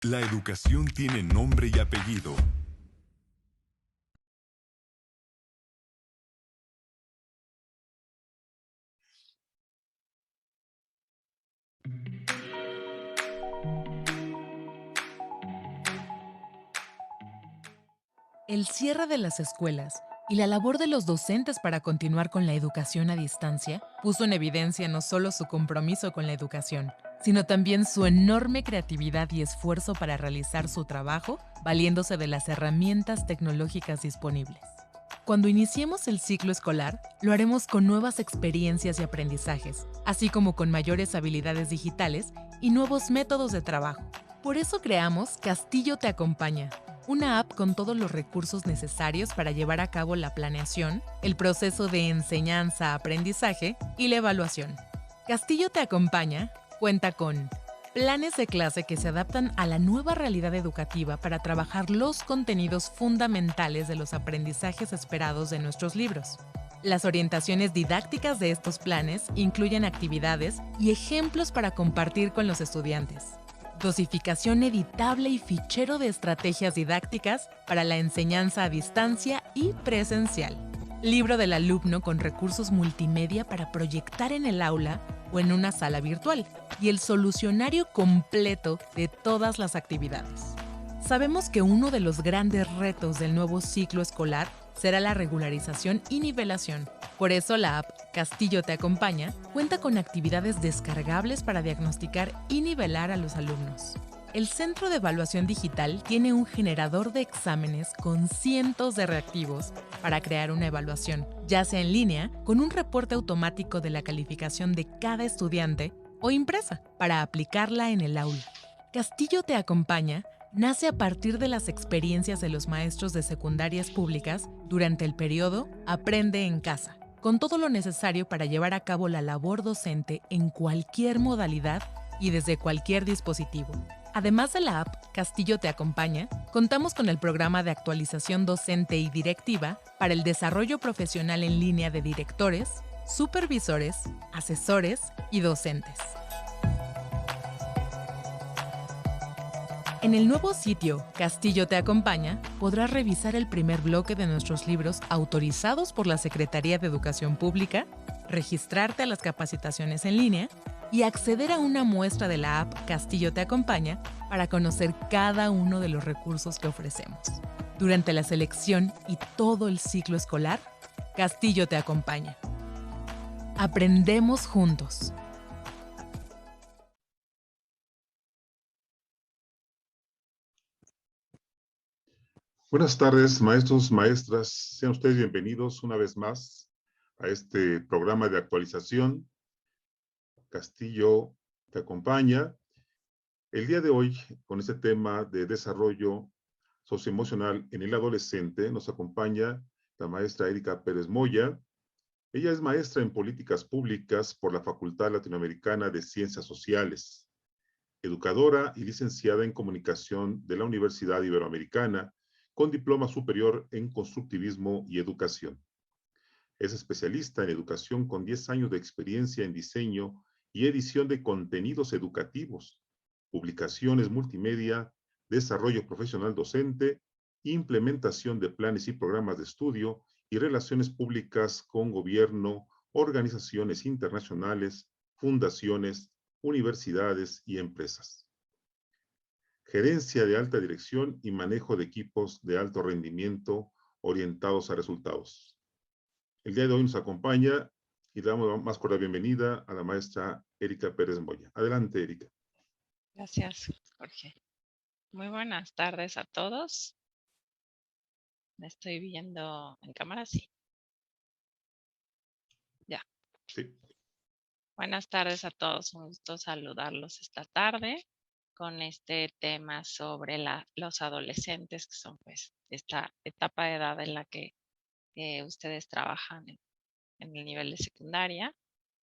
La educación tiene nombre y apellido. El cierre de las escuelas y la labor de los docentes para continuar con la educación a distancia puso en evidencia no solo su compromiso con la educación, sino también su enorme creatividad y esfuerzo para realizar su trabajo valiéndose de las herramientas tecnológicas disponibles. Cuando iniciemos el ciclo escolar, lo haremos con nuevas experiencias y aprendizajes, así como con mayores habilidades digitales y nuevos métodos de trabajo. Por eso creamos Castillo Te Acompaña, una app con todos los recursos necesarios para llevar a cabo la planeación, el proceso de enseñanza-aprendizaje y la evaluación. Castillo Te Acompaña cuenta con planes de clase que se adaptan a la nueva realidad educativa para trabajar los contenidos fundamentales de los aprendizajes esperados de nuestros libros. Las orientaciones didácticas de estos planes incluyen actividades y ejemplos para compartir con los estudiantes. Dosificación editable y fichero de estrategias didácticas para la enseñanza a distancia y presencial. Libro del alumno con recursos multimedia para proyectar en el aula o en una sala virtual. Y el solucionario completo de todas las actividades. Sabemos que uno de los grandes retos del nuevo ciclo escolar será la regularización y nivelación. Por eso la app Castillo Te Acompaña cuenta con actividades descargables para diagnosticar y nivelar a los alumnos. El Centro de Evaluación Digital tiene un generador de exámenes con cientos de reactivos para crear una evaluación, ya sea en línea, con un reporte automático de la calificación de cada estudiante o impresa para aplicarla en el aula. Castillo Te Acompaña nace a partir de las experiencias de los maestros de secundarias públicas durante el periodo Aprende en Casa, con todo lo necesario para llevar a cabo la labor docente en cualquier modalidad y desde cualquier dispositivo. Además de la app Castillo Te Acompaña, contamos con el programa de actualización docente y directiva para el desarrollo profesional en línea de directores, supervisores, asesores y docentes. En el nuevo sitio Castillo Te Acompaña podrás revisar el primer bloque de nuestros libros autorizados por la Secretaría de Educación Pública, registrarte a las capacitaciones en línea y acceder a una muestra de la app Castillo Te Acompaña para conocer cada uno de los recursos que ofrecemos. Durante la selección y todo el ciclo escolar, Castillo Te Acompaña. Aprendemos juntos. Buenas tardes, maestros, maestras. Sean ustedes bienvenidos una vez más a este programa de actualización. Castillo Te Acompaña. El día de hoy, con este tema de desarrollo socioemocional en el adolescente, nos acompaña la maestra Erika Pérez Moya. Ella es maestra en políticas públicas por la Facultad Latinoamericana de Ciencias Sociales, educadora y licenciada en comunicación de la Universidad Iberoamericana, con diploma superior en constructivismo y educación. Es especialista en educación con 10 años de experiencia en diseño y edición de contenidos educativos, publicaciones multimedia, desarrollo profesional docente, implementación de planes y programas de estudio y relaciones públicas con gobierno, organizaciones internacionales, fundaciones, universidades y empresas. Gerencia de alta dirección y manejo de equipos de alto rendimiento orientados a resultados. El día de hoy nos acompaña y le damos la más cordial bienvenida a la maestra Erika Pérez Moya. Adelante, Erika. Gracias, Jorge. Muy buenas tardes a todos. ¿Me estoy viendo en cámara? Sí. Ya. Sí. Buenas tardes a todos. Un gusto saludarlos esta tarde con este tema sobre los adolescentes, que son pues esta etapa de edad en la que ustedes trabajan en el nivel de secundaria,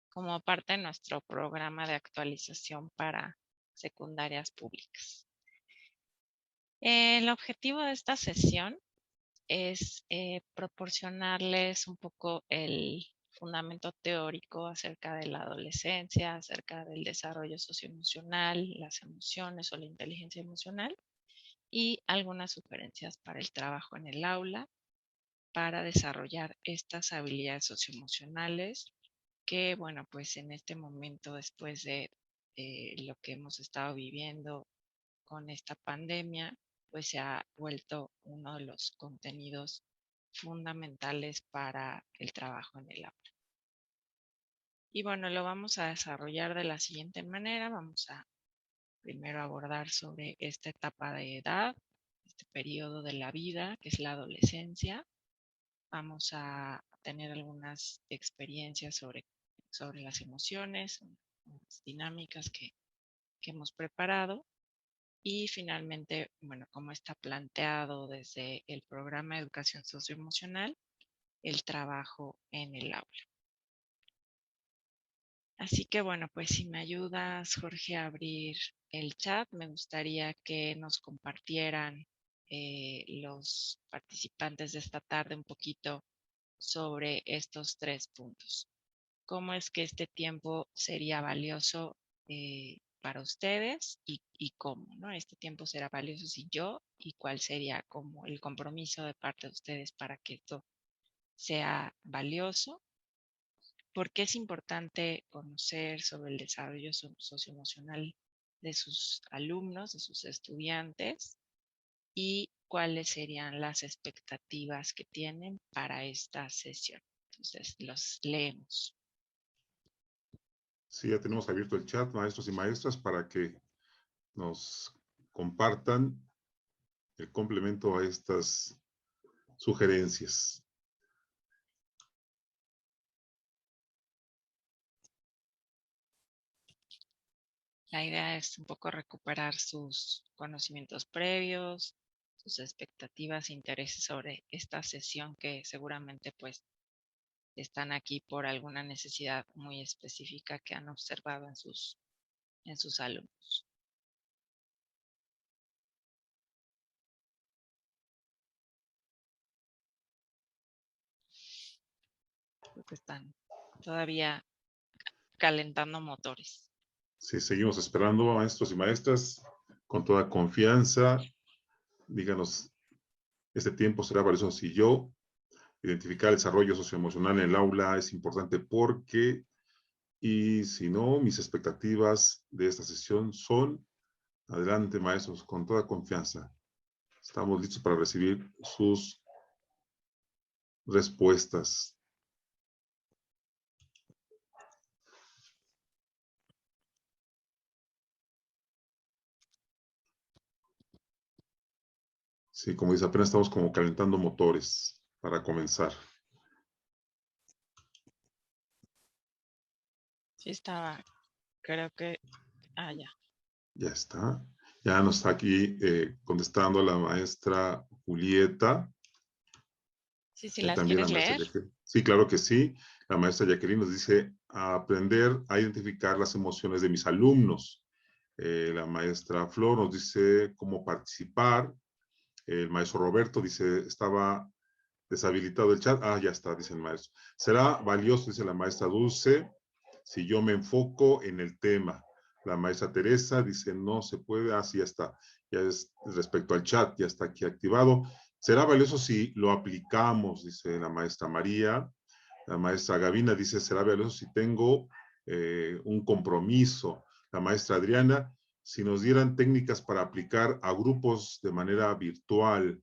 como parte de nuestro programa de actualización para secundarias públicas. El objetivo de esta sesión es proporcionarles un poco el fundamento teórico acerca de la adolescencia, acerca del desarrollo socioemocional, las emociones o la inteligencia emocional y algunas sugerencias para el trabajo en el aula para desarrollar estas habilidades socioemocionales que, bueno, pues en este momento, después de lo que hemos estado viviendo con esta pandemia, pues se ha vuelto uno de los contenidos fundamentales para el trabajo en el aula. Y bueno, lo vamos a desarrollar de la siguiente manera. Vamos a primero abordar sobre esta etapa de edad, este periodo de la vida, que es la adolescencia. Vamos a tener algunas experiencias sobre las emociones, las dinámicas que hemos preparado. Y finalmente, bueno, como está planteado desde el programa de educación socioemocional, el trabajo en el aula. Así que bueno, pues si me ayudas, Jorge, a abrir el chat, me gustaría que nos compartieran los participantes de esta tarde un poquito sobre estos 3 puntos. ¿Cómo es que este tiempo sería valioso para ustedes y cómo, ¿no? Este tiempo será valioso si yo y cuál sería como el compromiso de parte de ustedes para que esto sea valioso. ¿Por qué es importante conocer sobre el desarrollo socioemocional de sus alumnos, de sus estudiantes? ¿Y cuáles serían las expectativas que tienen para esta sesión? Entonces, los leemos. Sí, ya tenemos abierto el chat, maestros y maestras, para que nos compartan el complemento a estas sugerencias. La idea es un poco recuperar sus conocimientos previos, sus expectativas e intereses sobre esta sesión que seguramente pues están aquí por alguna necesidad muy específica que han observado en sus alumnos. Creo que están todavía calentando motores. Sí, seguimos esperando, maestros y maestras, con toda confianza. Díganos, este tiempo será valioso si yo. Identificar el desarrollo socioemocional en el aula es importante porque, y si no, mis expectativas de esta sesión son, adelante, maestros, con toda confianza. Estamos listos para recibir sus respuestas. Sí, como dice, apenas estamos como calentando motores para comenzar. Sí estaba, creo que, ya. Ya está. Ya nos está aquí contestando la maestra Julieta. Sí, si las También la quieres maestra leer. Jacqueline. Sí, claro que sí. La maestra Jacqueline nos dice a aprender a identificar las emociones de mis alumnos. La maestra Flor nos dice cómo participar. El maestro Roberto dice, estaba deshabilitado el chat. Ah, ya está, dice el maestro. Será valioso, dice la maestra Dulce, si yo me enfoco en el tema. La maestra Teresa dice, no se puede, así ya está. Ya es respecto al chat, ya está aquí activado. Será valioso si lo aplicamos, dice la maestra María. La maestra Gavina dice, será valioso si tengo un compromiso. La maestra Adriana, si nos dieran técnicas para aplicar a grupos de manera virtual,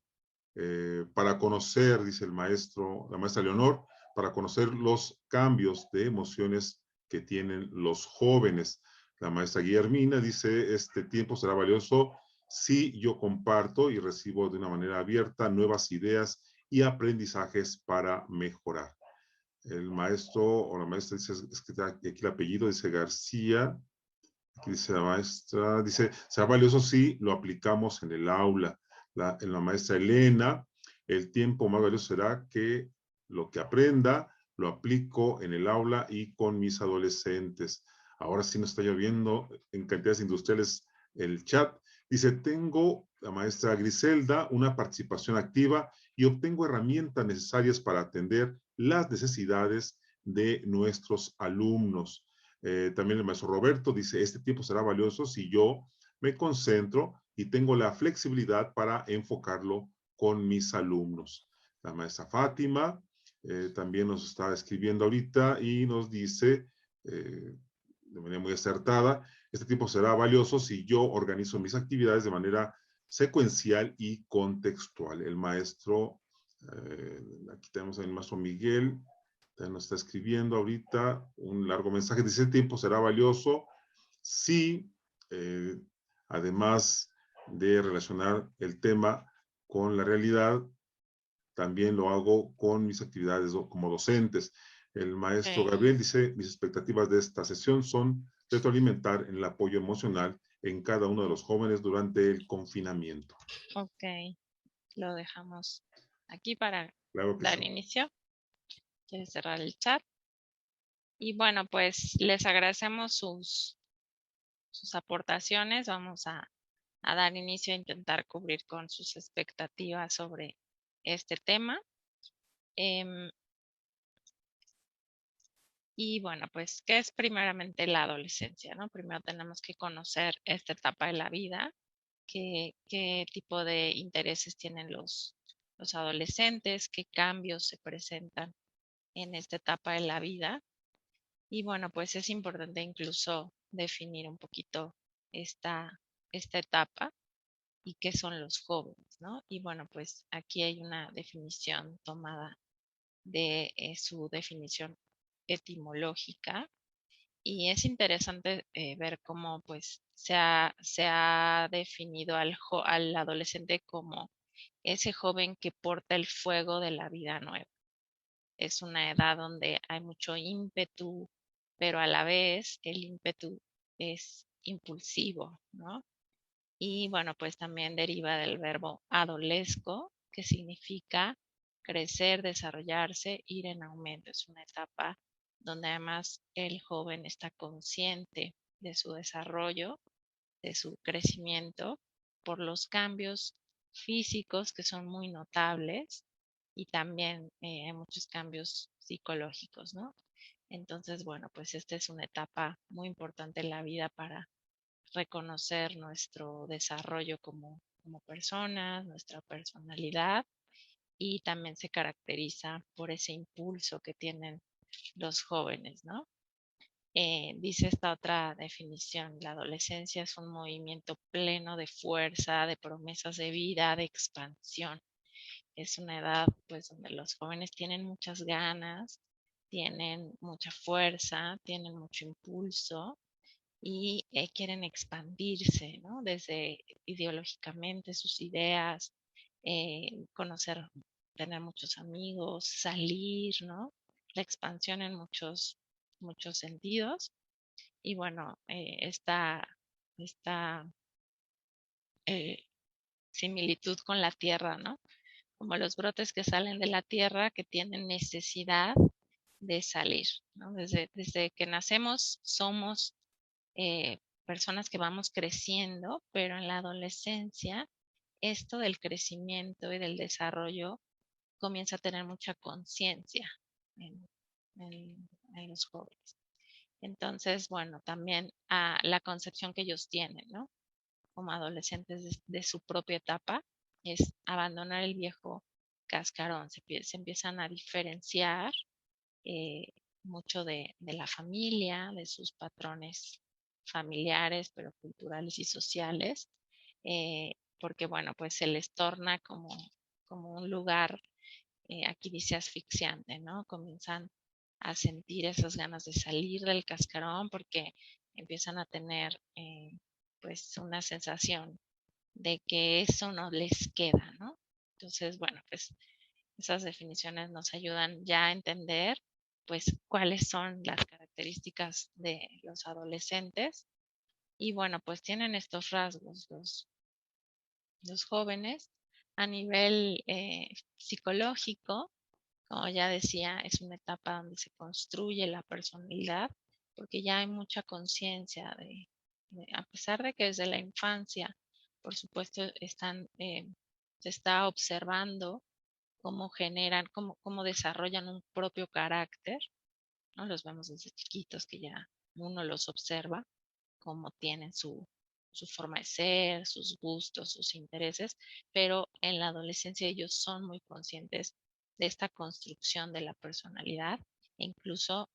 para conocer, dice el maestro, la maestra Leonor, para conocer los cambios de emociones que tienen los jóvenes. La maestra Guillermina dice, este tiempo será valioso si yo comparto y recibo de una manera abierta nuevas ideas y aprendizajes para mejorar. El maestro o la maestra dice, es que aquí el apellido dice García, aquí dice la maestra, dice, será valioso si lo aplicamos en el aula. En la maestra Elena, el tiempo más valioso será que lo que aprenda lo aplico en el aula y con mis adolescentes. Ahora sí nos está lloviendo en cantidades industriales el chat. Dice, tengo, la maestra Griselda, una participación activa y obtengo herramientas necesarias para atender las necesidades de nuestros alumnos. También el maestro Roberto dice, este tiempo será valioso si yo me concentro y tengo la flexibilidad para enfocarlo con mis alumnos. La maestra Fátima también nos está escribiendo ahorita y nos dice, de manera muy acertada, este tiempo será valioso si yo organizo mis actividades de manera secuencial y contextual. El maestro, aquí tenemos al maestro Miguel, nos está escribiendo ahorita un largo mensaje. Dice, este tiempo será valioso si, además de relacionar el tema con la realidad, también lo hago con mis actividades como docentes. El maestro Gabriel dice, mis expectativas de esta sesión son retroalimentar en el apoyo emocional en cada uno de los jóvenes durante el confinamiento. Ok, lo dejamos aquí para Claro que dar sí. inicio. ¿Quieres cerrar el chat? Y bueno, pues les agradecemos sus aportaciones. Vamos a dar inicio a intentar cubrir con sus expectativas sobre este tema. Y bueno, pues, ¿qué es primeramente la adolescencia, no? Primero tenemos que conocer esta etapa de la vida, qué tipo de intereses tienen los adolescentes, qué cambios se presentan en esta etapa de la vida. Y bueno, pues es importante incluso definir un poquito esta etapa y qué son los jóvenes, ¿no? Y bueno, pues aquí hay una definición tomada de su definición etimológica. Y es interesante ver cómo pues se ha definido al adolescente como ese joven que porta el fuego de la vida nueva. Es una edad donde hay mucho ímpetu, pero a la vez el ímpetu es impulsivo, ¿no? Y bueno, pues también deriva del verbo adolesco, que significa crecer, desarrollarse, ir en aumento. Es una etapa donde además el joven está consciente de su desarrollo, de su crecimiento, por los cambios físicos que son muy notables y también hay muchos cambios psicológicos, ¿no? Entonces, bueno, pues esta es una etapa muy importante en la vida para reconocer nuestro desarrollo como personas, nuestra personalidad, y también se caracteriza por ese impulso que tienen los jóvenes, ¿no? Dice esta otra definición, la adolescencia es un movimiento pleno de fuerza, de promesas de vida, de expansión. Es una edad pues donde los jóvenes tienen muchas ganas, tienen mucha fuerza, tienen mucho impulso y quieren expandirse, ¿no? Desde ideológicamente sus ideas, conocer, tener muchos amigos, salir, ¿no? La expansión en muchos sentidos. Y bueno, esta eh, similitud con la tierra, ¿no? Como los brotes que salen de la tierra que tienen necesidad de salir, ¿no? Desde que nacemos somos personas que vamos creciendo, pero en la adolescencia esto del crecimiento y del desarrollo comienza a tener mucha conciencia en, en los jóvenes. Entonces, bueno, también la concepción que ellos tienen, ¿no? Como adolescentes de su propia etapa es abandonar el viejo cascarón. Se empiezan a diferenciar eh, mucho de la familia, de sus patrones familiares, pero culturales y sociales, porque bueno, pues se les torna como un lugar, aquí dice asfixiante, ¿no? Comienzan a sentir esas ganas de salir del cascarón porque empiezan a tener pues una sensación de que eso no les queda, ¿no? Entonces, bueno, pues esas definiciones nos ayudan ya a entender pues cuáles son las características de los adolescentes y bueno, pues tienen estos rasgos los jóvenes a nivel psicológico, como ya decía, es una etapa donde se construye la personalidad porque ya hay mucha conciencia a pesar de que desde la infancia, por supuesto, se está observando cómo generan, cómo desarrollan un propio carácter. ¿no? Los vemos desde chiquitos que ya uno los observa cómo tienen su forma de ser, sus gustos, sus intereses, pero en la adolescencia ellos son muy conscientes de esta construcción de la personalidad e incluso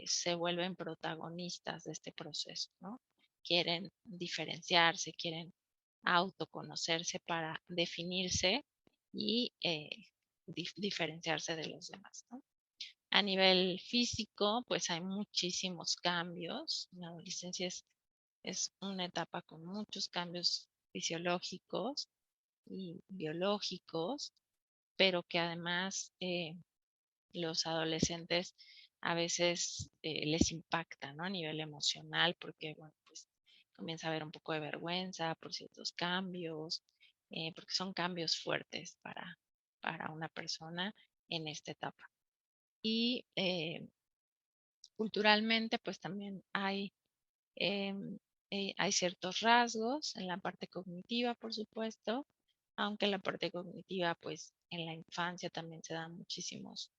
se vuelven protagonistas de este proceso, ¿no? Quieren diferenciarse, quieren autoconocerse para definirse y diferenciarse de los demás, ¿no? A nivel físico, pues hay muchísimos cambios. La adolescencia es una etapa con muchos cambios fisiológicos y biológicos, pero que además los adolescentes a veces les impacta, ¿no? A nivel emocional, porque, bueno, pues comienza a haber un poco de vergüenza por ciertos cambios, porque son cambios fuertes para una persona en esta etapa. Y culturalmente, pues también em, hay ciertos rasgos en la parte cognitiva, por supuesto, aunque en la parte cognitiva, pues en la infancia también se dan muchísimas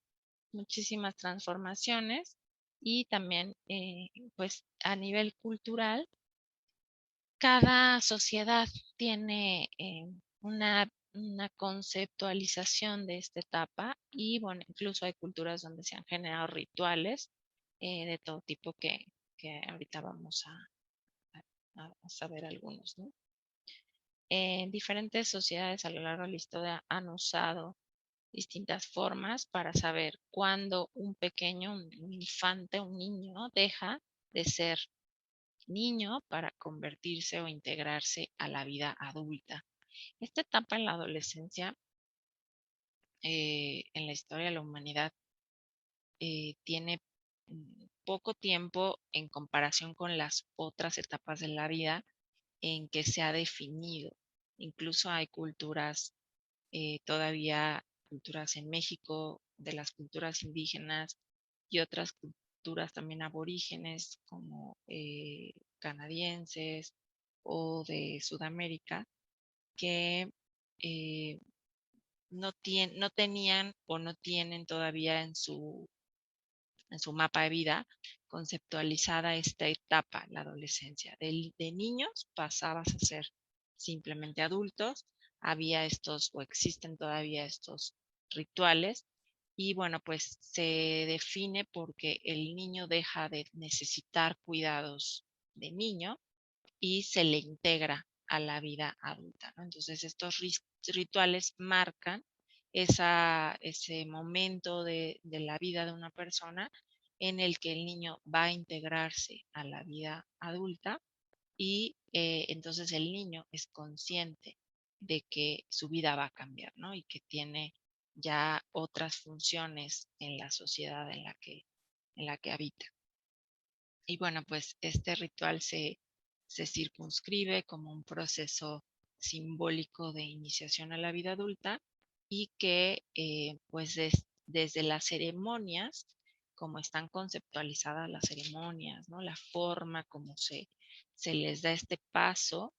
transformaciones y también, pues a nivel cultural, cada sociedad tiene una conceptualización de esta etapa y, bueno, incluso hay culturas donde se han generado rituales de todo tipo que ahorita vamos a saber algunos, ¿no? Diferentes sociedades a lo largo de la historia han usado distintas formas para saber cuándo un pequeño, un infante, un niño deja de ser niño para convertirse o integrarse a la vida adulta. Esta etapa en la adolescencia, en la historia de la humanidad, tiene poco tiempo en comparación con las otras etapas de la vida en que se ha definido. Incluso hay culturas, todavía culturas en México, de las culturas indígenas y otras culturas también aborígenes como canadienses o de Sudamérica, que eh, no tenían o no tienen todavía en su mapa de vida conceptualizada esta etapa, la adolescencia. De niños pasabas a ser simplemente adultos, había estos o existen todavía estos rituales y bueno, pues se define porque el niño deja de necesitar cuidados de niño y se le integra a la vida adulta, ¿no? Entonces estos rituales marcan ese momento de la vida de una persona en el que el niño va a integrarse a la vida adulta y entonces el niño es consciente de que su vida va a cambiar, ¿no? Y que tiene ya otras funciones en la sociedad en la que habita. Y bueno, pues este ritual se circunscribe como un proceso simbólico de iniciación a la vida adulta y que pues desde las ceremonias, como están conceptualizadas las ceremonias, ¿no? La forma como se les da este paso,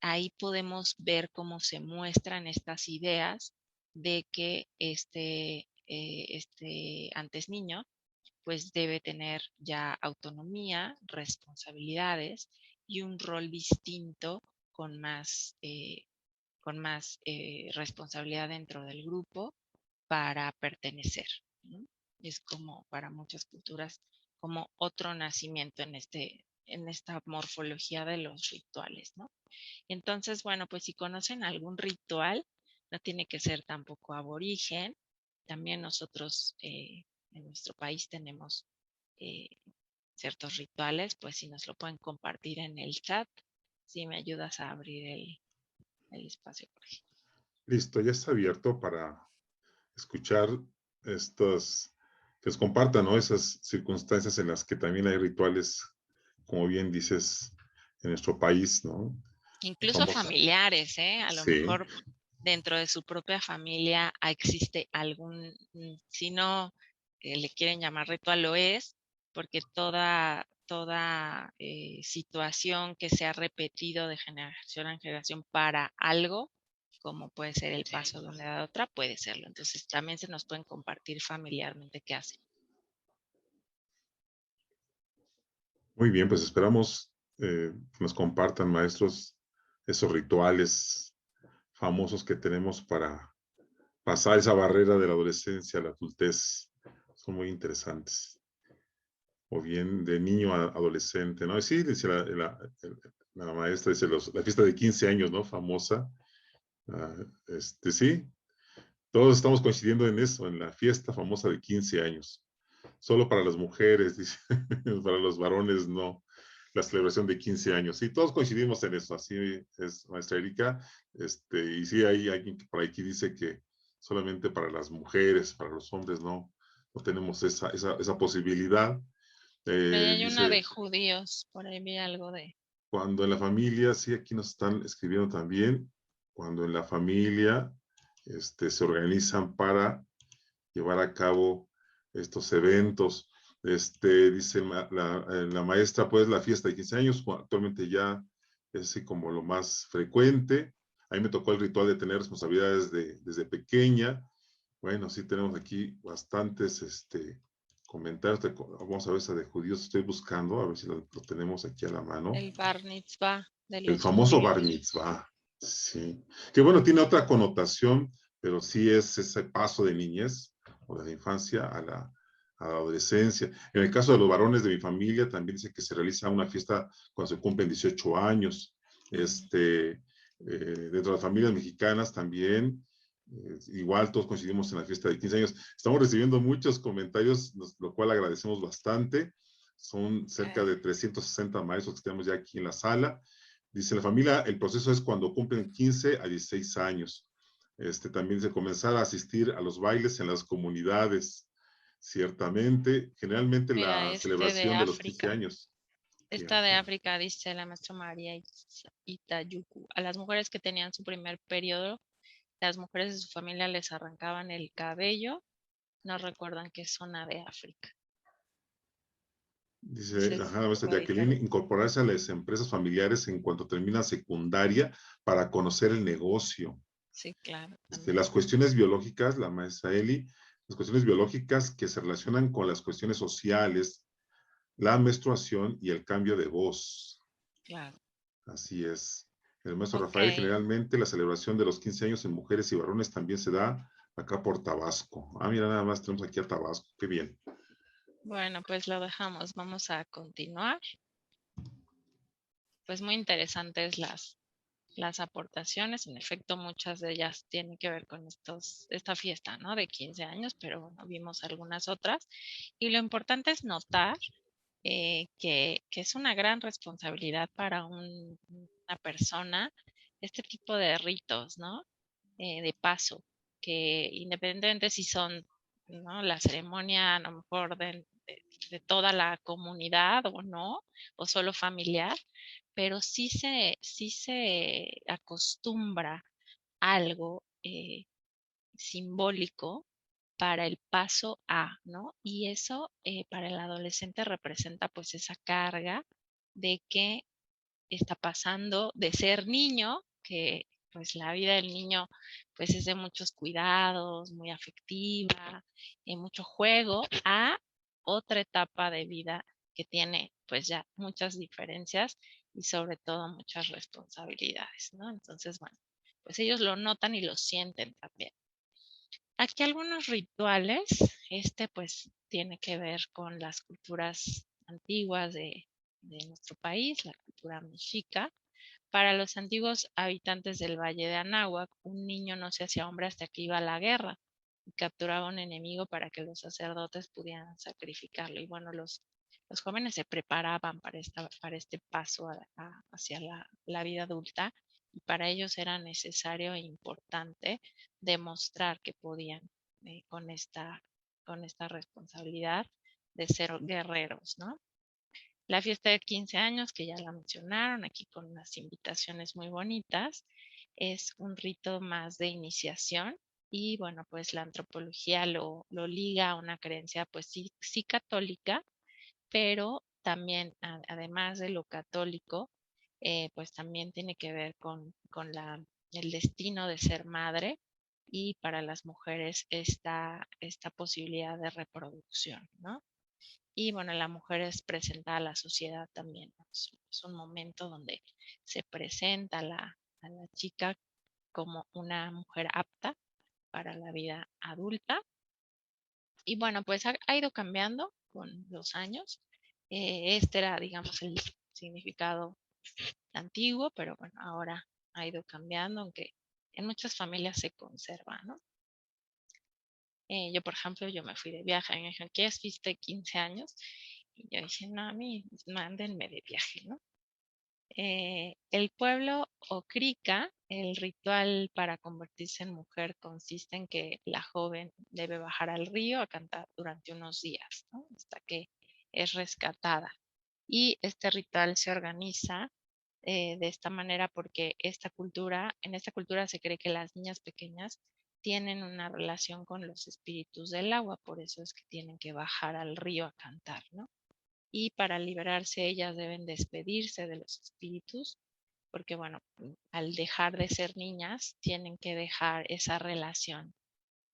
ahí podemos ver cómo se muestran estas ideas de que este antes niño pues debe tener ya autonomía, responsabilidades y un rol distinto con más responsabilidad dentro del grupo para pertenecer, ¿no? Es como para muchas culturas como otro nacimiento en esta morfología de los rituales, ¿no? Entonces, bueno, pues si conocen algún ritual, no tiene que ser tampoco aborigen. También nosotros en nuestro país tenemos eh, ciertos rituales, pues si nos lo pueden compartir en el chat, si me ayudas a abrir el espacio por ahí. Listo, ya está abierto para escuchar estos, que os compartan, ¿no? Esas circunstancias en las que también hay rituales, como bien dices, en nuestro país, ¿no? Incluso Vamos a... familiares, ¿eh? A lo Sí, mejor dentro de su propia familia existe algún, si no le quieren llamar ritual, lo es, porque toda situación que se ha repetido de generación en generación para algo, como puede ser el paso de una edad a otra, puede serlo. Entonces también se nos pueden compartir familiarmente qué hacen. Muy bien, pues esperamos que nos compartan, maestros, esos rituales famosos que tenemos para pasar esa barrera de la adolescencia a la adultez. Son muy interesantes. O bien de niño a adolescente, ¿no? Y sí, dice la maestra, dice la fiesta de 15 años, ¿no? Famosa. Ah, sí, todos estamos coincidiendo en eso, en la fiesta famosa de 15 años. Solo para las mujeres, dice, para los varones no, la celebración de 15 años. Sí, todos coincidimos en eso, así es, maestra Erika. Y sí, hay alguien que por aquí dice que solamente para las mujeres, para los hombres no tenemos esa posibilidad. Por ahí hay una Dice, de judíos, por ahí vi algo de... cuando en la familia, sí, aquí nos están escribiendo también, cuando en la familia se organizan para llevar a cabo estos eventos. Dice la maestra, pues la fiesta de 15 años actualmente ya es así como lo más frecuente. A mí me tocó el ritual de tener responsabilidades desde pequeña. Bueno, sí tenemos aquí bastantes comentarios. Vamos a ver esa de judíos, estoy buscando, a ver si lo tenemos aquí a la mano. El Bar Mitzvah de El los famoso Bar judíos. Mitzvah, sí. Que bueno, tiene otra connotación, pero sí es ese paso de niñez o de la infancia a la adolescencia. En el caso de los varones de mi familia, también dice que se realiza una fiesta cuando se cumplen 18 años. Dentro de las familias mexicanas también, igual todos coincidimos en la fiesta de 15 años. Estamos recibiendo muchos comentarios, lo cual agradecemos bastante. Son cerca de 360 maestros que tenemos ya aquí en la sala. Dice la familia, el proceso es cuando cumplen 15 a 16 años. También se comenzar a asistir a los bailes en las comunidades, ciertamente, generalmente Mira, la este de celebración de los 15 África. años. Esta de África dice la maestra María Itayuku. A las mujeres que tenían su primer periodo, las mujeres de su familia les arrancaban el cabello. No recuerdan qué zona de África. Dice, Ese es ajá, la maestra algo Jacqueline, diferente. incorporarse a las empresas familiares en cuanto termina secundaria para conocer el negocio. Sí, claro, también. Las cuestiones biológicas, la maestra Eli, las cuestiones biológicas que se relacionan con las cuestiones sociales, la menstruación y el cambio de voz. Claro. Así es. El maestro Ok. Rafael, generalmente la celebración de los 15 años en mujeres y varones también se da acá por Tabasco. Ah, mira, nada más tenemos aquí a Tabasco. Qué bien. Bueno, pues lo dejamos. Vamos a continuar. Pues muy interesantes las aportaciones. En efecto, muchas de ellas tienen que ver con esta fiesta, ¿no? De 15 años, pero bueno, vimos algunas otras. Y lo importante es notar que es una gran responsabilidad para una persona este tipo de ritos, ¿no? De paso, que independientemente si son, ¿no? La ceremonia a lo mejor de toda la comunidad o no, o solo familiar, pero sí se acostumbra algo simbólico para el paso a, ¿no? Y eso para el adolescente representa pues esa carga de que está pasando de ser niño, que pues la vida del niño pues es de muchos cuidados, muy afectiva, mucho juego, a otra etapa de vida que tiene pues ya muchas diferencias y sobre todo muchas responsabilidades, ¿no? Entonces, bueno, pues ellos lo notan y lo sienten también. Aquí algunos rituales, pues tiene que ver con las culturas antiguas de nuestro país, la cultura mexica. Para los antiguos habitantes del Valle de Anáhuac, un niño no se hacía hombre hasta que iba a la guerra y capturaba a un enemigo para que los sacerdotes pudieran sacrificarlo. Y bueno, los jóvenes se preparaban para este paso hacia la vida adulta y para ellos era necesario e importante demostrar que podían con esta responsabilidad de ser guerreros, ¿no? La fiesta de 15 años, que ya la mencionaron, aquí con unas invitaciones muy bonitas, es un rito más de iniciación y bueno, pues la antropología lo liga a una creencia pues sí católica, pero también además de lo católico, pues también tiene que ver con el destino de ser madre y para las mujeres esta posibilidad de reproducción, ¿no? Y bueno, la mujer es presentada a la sociedad también, ¿no? Es un momento donde se presenta a la chica como una mujer apta para la vida adulta. Y bueno, pues ha ido cambiando con los años. Este era, digamos, el significado antiguo, pero bueno, ahora ha ido cambiando, aunque en muchas familias se conserva, ¿no? Yo, por ejemplo, yo me fui de viaje, y me dijeron, ¿quieres viste 15 años? Y yo dije, no, a mí mándenme de viaje, ¿no? El pueblo Ocrica, el ritual para convertirse en mujer consiste en que la joven debe bajar al río a cantar durante unos días, ¿no? Hasta que es rescatada. Y este ritual se organiza de esta manera porque en esta cultura se cree que las niñas pequeñas tienen una relación con los espíritus del agua, por eso es que tienen que bajar al río a cantar, ¿no? Y para liberarse ellas deben despedirse de los espíritus, porque bueno, al dejar de ser niñas, tienen que dejar esa relación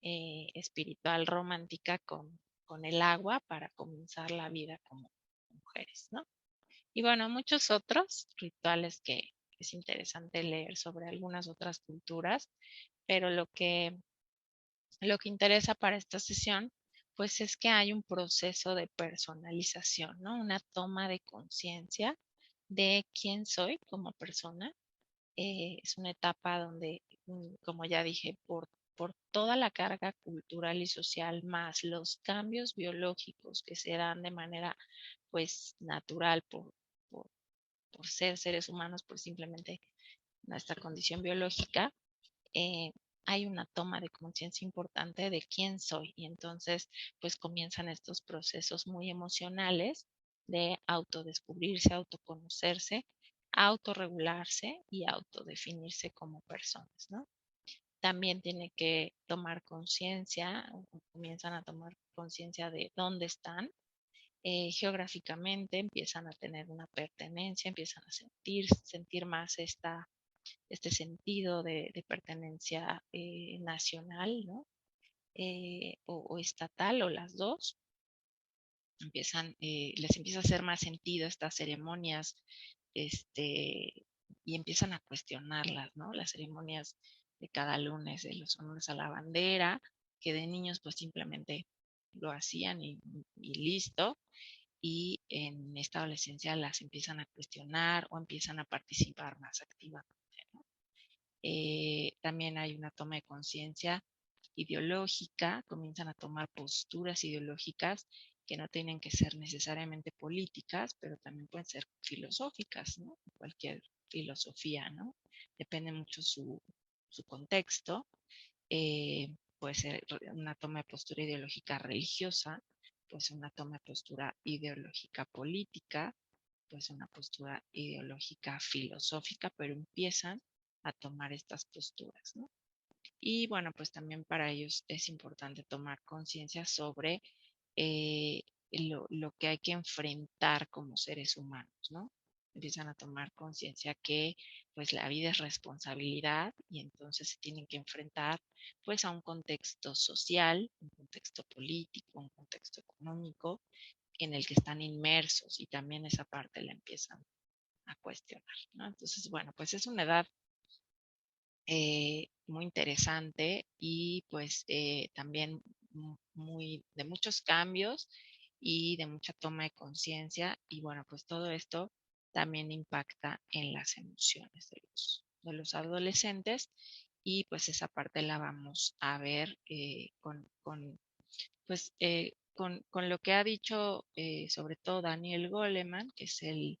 espiritual romántica con el agua para comenzar la vida como mujeres, ¿no? Y bueno, muchos otros rituales que es interesante leer sobre algunas otras culturas, pero lo que interesa para esta sesión, pues es que hay un proceso de personalización, ¿no? Una toma de conciencia de quién soy como persona. Es una etapa donde, como ya dije, por toda la carga cultural y social, más los cambios biológicos que se dan de manera, pues, natural por, por ser seres humanos, por simplemente nuestra condición biológica, eh, hay una toma de conciencia importante de quién soy y entonces pues comienzan estos procesos muy emocionales de autodescubrirse, autoconocerse, autorregularse y autodefinirse como personas, ¿no? También tiene que tomar conciencia, comienzan a tomar conciencia de dónde están, geográficamente, empiezan a tener una pertenencia, empiezan a sentir más este sentido de pertenencia nacional, ¿no? O estatal, o las dos. Les empieza a hacer más sentido estas ceremonias, y empiezan a cuestionarlas, ¿no? Las ceremonias de cada lunes, de los honores a la bandera, que de niños pues simplemente lo hacían y listo, y en esta adolescencia las empiezan a cuestionar o empiezan a participar más activamente, ¿no? También hay una toma de conciencia ideológica, comienzan a tomar posturas ideológicas que no tienen que ser necesariamente políticas, pero también pueden ser filosóficas, ¿no? Cualquier filosofía, ¿no? Depende mucho su contexto. Puede ser una toma de postura ideológica religiosa, pues una toma de postura ideológica política, pues una postura ideológica filosófica, pero empiezan a tomar estas posturas, ¿no? Y bueno, pues también para ellos es importante tomar conciencia sobre eh, lo que hay que enfrentar como seres humanos, ¿no? Empiezan a tomar conciencia que pues la vida es responsabilidad y entonces se tienen que enfrentar pues a un contexto social, un contexto político, un contexto económico en el que están inmersos y también esa parte la empiezan a cuestionar, ¿no? Entonces, bueno, pues es una edad muy interesante y pues también muy de muchos cambios y de mucha toma de conciencia y bueno, pues todo esto también impacta en las emociones de los adolescentes y pues esa parte la vamos a ver pues, con lo que ha dicho sobre todo Daniel Goleman, que es el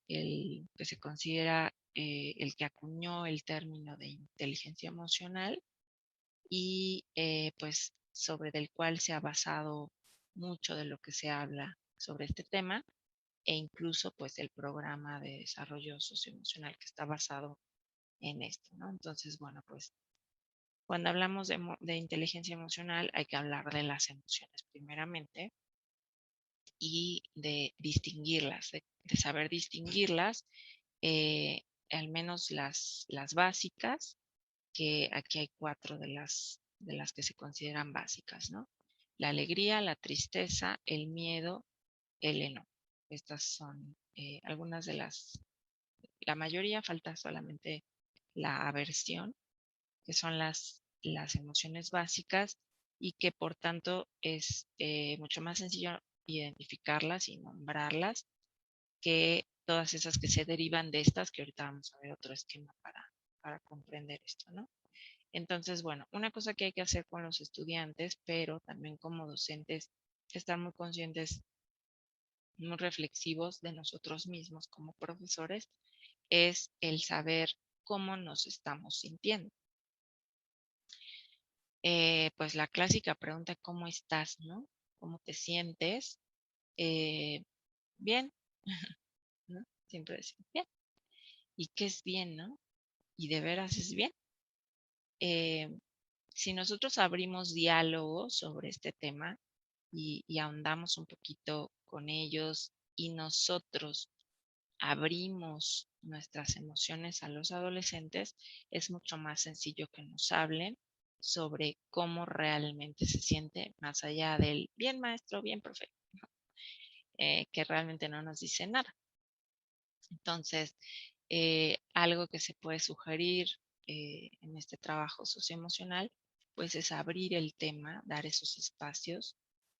que se considera el que acuñó el término de inteligencia emocional y pues sobre el cual se ha basado mucho de lo que se habla sobre este tema e incluso pues el programa de desarrollo socioemocional que está basado en esto, ¿no? Entonces, bueno, pues cuando hablamos de inteligencia emocional hay que hablar de las emociones primeramente y de distinguirlas, de saber distinguirlas, eh, al menos las básicas, que aquí hay cuatro de las que se consideran básicas, ¿no? la alegría, la tristeza, el miedo, el enojo. Estas son algunas de la mayoría, falta solamente la aversión, que son las emociones básicas y que por tanto es mucho más sencillo identificarlas y nombrarlas que todas esas que se derivan de estas, que ahorita vamos a ver otro esquema para comprender esto, ¿no? Entonces, bueno, una cosa que hay que hacer con los estudiantes, pero también como docentes, estar muy conscientes, muy reflexivos de nosotros mismos como profesores, es el saber cómo nos estamos sintiendo. Pues la clásica pregunta, ¿cómo estás, no? ¿Cómo te sientes? Bien, ¿no? Siempre decimos bien. ¿Y qué es bien, no? ¿Y de veras es bien? Eh, si nosotros abrimos diálogo sobre este tema y ahondamos un poquito con ellos y nosotros abrimos nuestras emociones a los adolescentes, es mucho más sencillo que nos hablen sobre cómo realmente se siente, más allá del bien maestro, bien profe, que realmente no nos dice nada. Entonces, algo que se puede sugerir en este trabajo socioemocional, pues es abrir el tema, dar esos espacios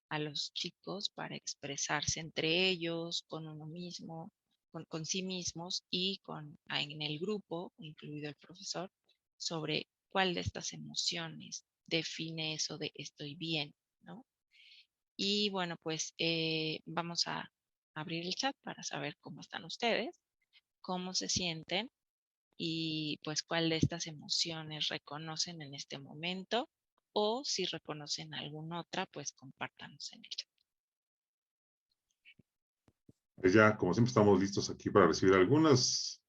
a los chicos para expresarse entre ellos, con uno mismo, con sí mismos y en el grupo, incluido el profesor, sobre cuál de estas emociones define eso de estoy bien, ¿no? Y bueno, pues vamos a abrir el chat para saber cómo están ustedes, cómo se sienten y pues cuál de estas emociones reconocen en este momento o si reconocen alguna otra, pues compártanos en el chat. Pues ya, como siempre, estamos listos aquí para recibir algunos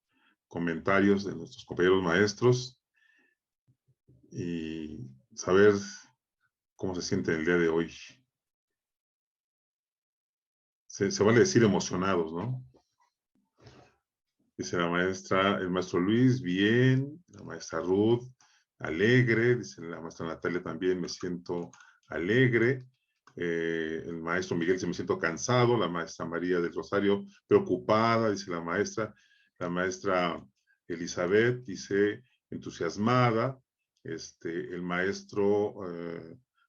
comentarios de nuestros compañeros maestros y saber cómo se siente el día de hoy. Se vale decir emocionados, ¿no? Dice la maestra, el maestro Luis, bien. La maestra Ruth, alegre. Dice la maestra Natalia también, me siento alegre. El maestro Miguel dice, me siento cansado. La maestra María del Rosario, preocupada, dice la maestra. La maestra Elizabeth dice, entusiasmada. El maestro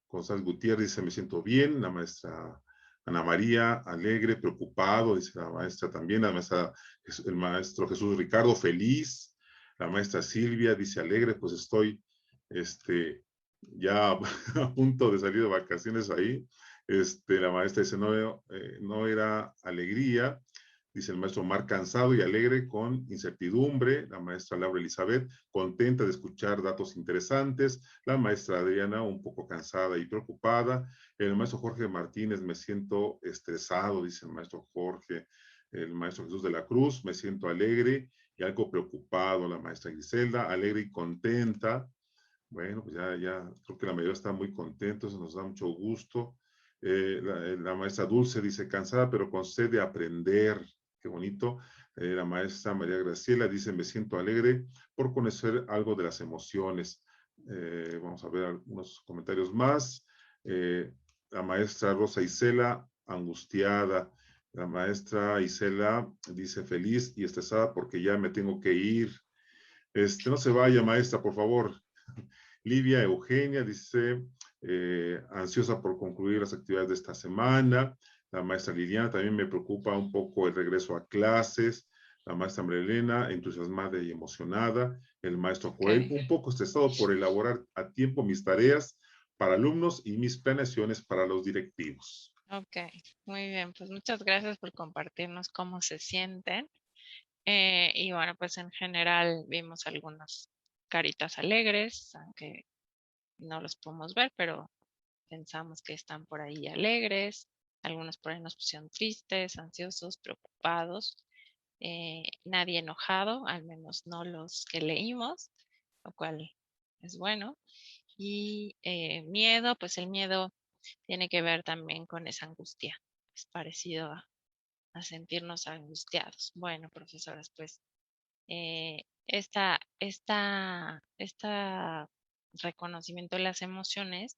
González Gutiérrez dice, me siento bien. La maestra Ana María, alegre, preocupado, dice la maestra también. La maestra, el maestro Jesús Ricardo, feliz. La maestra Silvia dice, alegre, pues estoy ya a punto de salir de vacaciones ahí. La maestra dice, no era alegría. Dice el maestro Omar, cansado y alegre con incertidumbre. La maestra Laura Elizabeth, contenta de escuchar datos interesantes. La maestra Adriana, un poco cansada y preocupada. El maestro Jorge Martínez, me siento estresado, dice el maestro Jorge. El maestro Jesús de la Cruz, me siento alegre y algo preocupado. La maestra Griselda, alegre y contenta. Bueno, pues ya creo que la mayoría está muy contenta, eso nos da mucho gusto. La maestra Dulce dice, cansada pero con sed de aprender. Qué bonito. La maestra María Graciela dice, me siento alegre por conocer algo de las emociones. Vamos a ver algunos comentarios más. La maestra Rosa Isela, angustiada. La maestra Isela dice, feliz y estresada porque ya me tengo que ir. No se vaya, maestra, por favor. Livia Eugenia dice, ansiosa por concluir las actividades de esta semana. La maestra Liliana, también me preocupa un poco el regreso a clases. La maestra María Elena, entusiasmada y emocionada. El maestro Joel, un poco estresado por elaborar a tiempo mis tareas para alumnos y mis planeaciones para los directivos. Ok, muy bien, pues muchas gracias por compartirnos cómo se sienten. Y bueno, pues en general vimos algunas caritas alegres, aunque no los podemos ver, pero pensamos que están por ahí alegres. Algunos por ahí nos pusieron tristes, ansiosos, preocupados. Nadie enojado, al menos no los que leímos, lo cual es bueno. Y miedo, pues el miedo tiene que ver también con esa angustia. Es parecido a sentirnos angustiados. Bueno, profesoras, pues esta reconocimiento de las emociones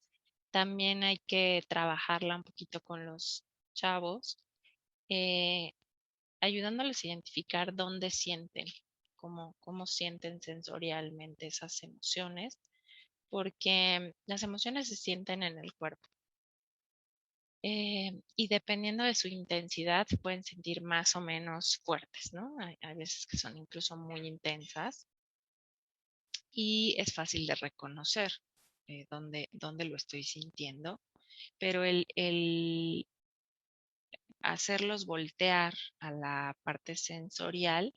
También hay que trabajarla un poquito con los chavos, eh, ayudándoles a identificar dónde sienten, cómo sienten sensorialmente esas emociones, porque las emociones se sienten en el cuerpo. Y dependiendo de su intensidad, se pueden sentir más o menos fuertes, ¿no? Hay veces que son incluso muy intensas y es fácil de reconocer dónde lo estoy sintiendo, pero el hacerlos voltear a la parte sensorial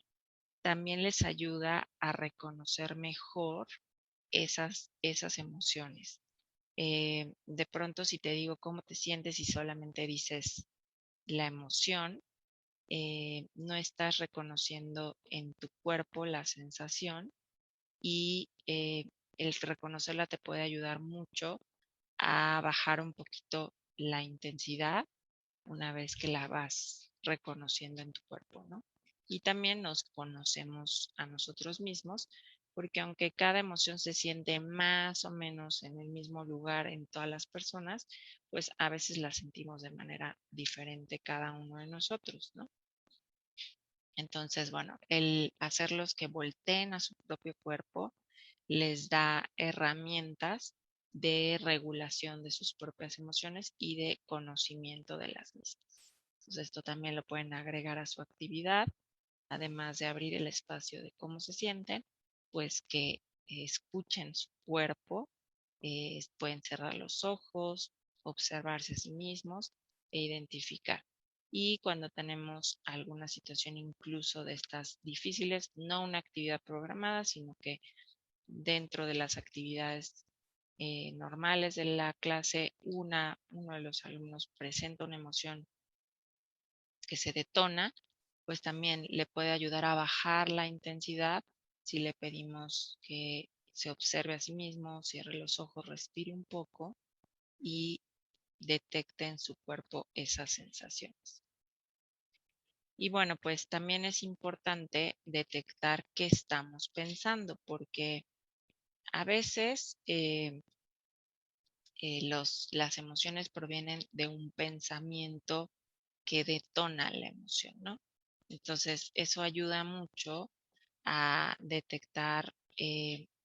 también les ayuda a reconocer mejor esas emociones. De pronto, si te digo cómo te sientes y solamente dices la emoción, no estás reconociendo en tu cuerpo la sensación y el reconocerla te puede ayudar mucho a bajar un poquito la intensidad una vez que la vas reconociendo en tu cuerpo, ¿no? Y también nos conocemos a nosotros mismos, porque aunque cada emoción se siente más o menos en el mismo lugar en todas las personas, pues a veces la sentimos de manera diferente cada uno de nosotros, ¿no? Entonces, bueno, el hacerlos que volteen a su propio cuerpo les da herramientas de regulación de sus propias emociones y de conocimiento de las mismas. Entonces, esto también lo pueden agregar a su actividad, además de abrir el espacio de cómo se sienten, pues que escuchen su cuerpo, pueden cerrar los ojos, observarse a sí mismos e identificar. Y cuando tenemos alguna situación incluso de estas difíciles, no una actividad programada, sino que dentro de las actividades normales de la clase, uno de los alumnos presenta una emoción que se detona, pues también le puede ayudar a bajar la intensidad si le pedimos que se observe a sí mismo, cierre los ojos, respire un poco y detecte en su cuerpo esas sensaciones. Y bueno, pues también es importante detectar qué estamos pensando, porque a veces las emociones provienen de un pensamiento que detona la emoción, ¿no? Entonces, eso ayuda mucho a detectar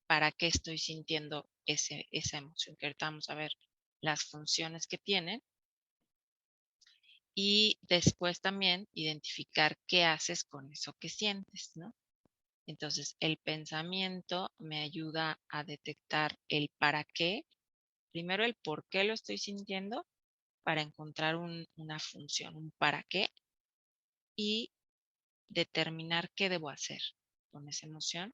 para qué estoy sintiendo esa emoción, que ahorita vamos a ver las funciones que tienen y después también identificar qué haces con eso que sientes, ¿no? Entonces, el pensamiento me ayuda a detectar el para qué, primero el por qué lo estoy sintiendo para encontrar una función, un para qué y determinar qué debo hacer con esa emoción,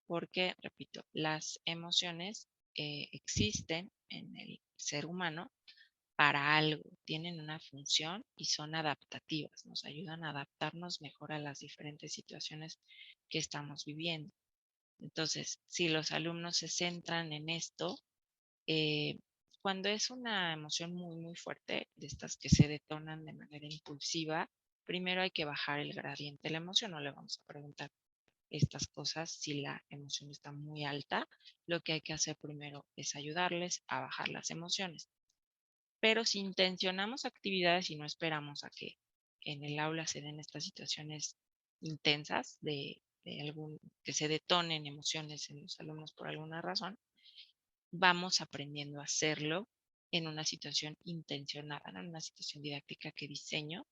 porque, repito, las emociones existen en el ser humano para algo, tienen una función y son adaptativas, nos ayudan a adaptarnos mejor a las diferentes situaciones que estamos viviendo. Entonces, si los alumnos se centran en esto, eh, cuando es una emoción muy fuerte, de estas que se detonan de manera impulsiva, primero hay que bajar el gradiente de la emoción, no le vamos a preguntar estas cosas si la emoción está muy alta. Lo que hay que hacer primero es ayudarles a bajar las emociones. Pero si intencionamos actividades y no esperamos a que en el aula se den estas situaciones intensas que se detonen emociones en los alumnos por alguna razón, vamos aprendiendo a hacerlo en una situación intencionada, ¿no? En una situación didáctica que diseño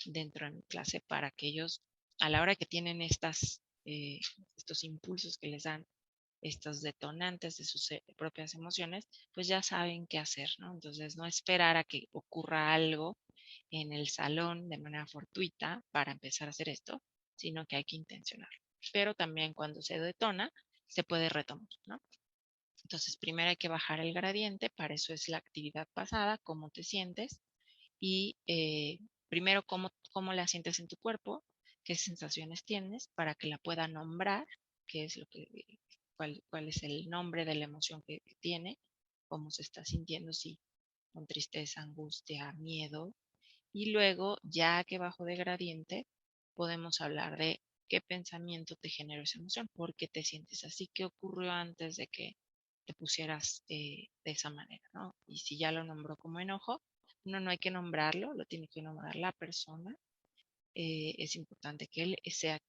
dentro de mi clase para que ellos, a la hora que tienen estos impulsos que les dan, estos detonantes de sus propias emociones, pues ya saben qué hacer, ¿no? Entonces, no esperar a que ocurra algo en el salón de manera fortuita para empezar a hacer esto, sino que hay que intencionarlo. Pero también cuando se detona, se puede retomar, ¿no? Entonces, primero hay que bajar el gradiente, para eso es la actividad pasada, cómo te sientes, y primero cómo la sientes en tu cuerpo, qué sensaciones tienes para que la pueda nombrar, qué es cuál es el nombre de la emoción que tiene, cómo se está sintiendo, si con tristeza, angustia, miedo, y luego, ya que bajo de gradiente, podemos hablar de qué pensamiento te generó esa emoción, por qué te sientes así, qué ocurrió antes de que te pusieras de esa manera, ¿no? Y si ya lo nombró como enojo, no hay que nombrarlo, lo tiene que nombrar la persona. Es importante que él sea,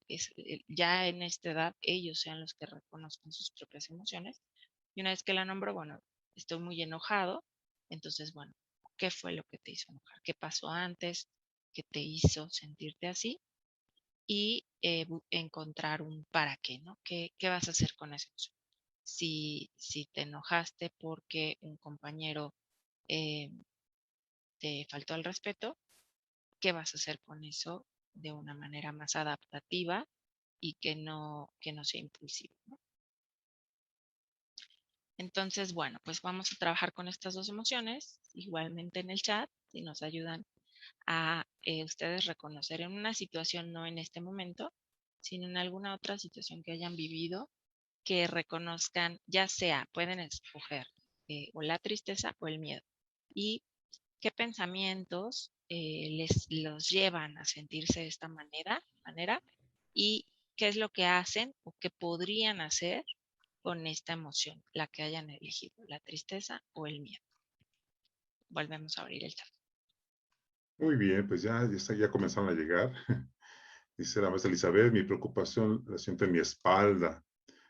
ya en esta edad, ellos sean los que reconozcan sus propias emociones. Y una vez que la nombro, bueno, estoy muy enojado, entonces, bueno, ¿qué fue lo que te hizo enojar? ¿Qué pasó antes? ¿Qué te hizo sentirte así? Y encontrar un para qué, ¿no? ¿Qué vas a hacer con esa emoción? Si te enojaste porque un compañero eh, te faltó al respeto, ¿qué vas a hacer con eso de una manera más adaptativa y que no sea impulsivo, ¿no? Entonces, bueno, pues vamos a trabajar con estas dos emociones, igualmente en el chat, si nos ayudan a ustedes reconocer en una situación, no en este momento, sino en alguna otra situación que hayan vivido, que reconozcan, ya sea, pueden escoger o la tristeza o el miedo. Y qué pensamientos los llevan a sentirse de esta manera y qué es lo que hacen o qué podrían hacer con esta emoción, la que hayan elegido, la tristeza o el miedo. Volvemos a abrir el chat. Muy bien, pues ya comenzaron a llegar. Dice la maestra Elizabeth, mi preocupación la siento en mi espalda.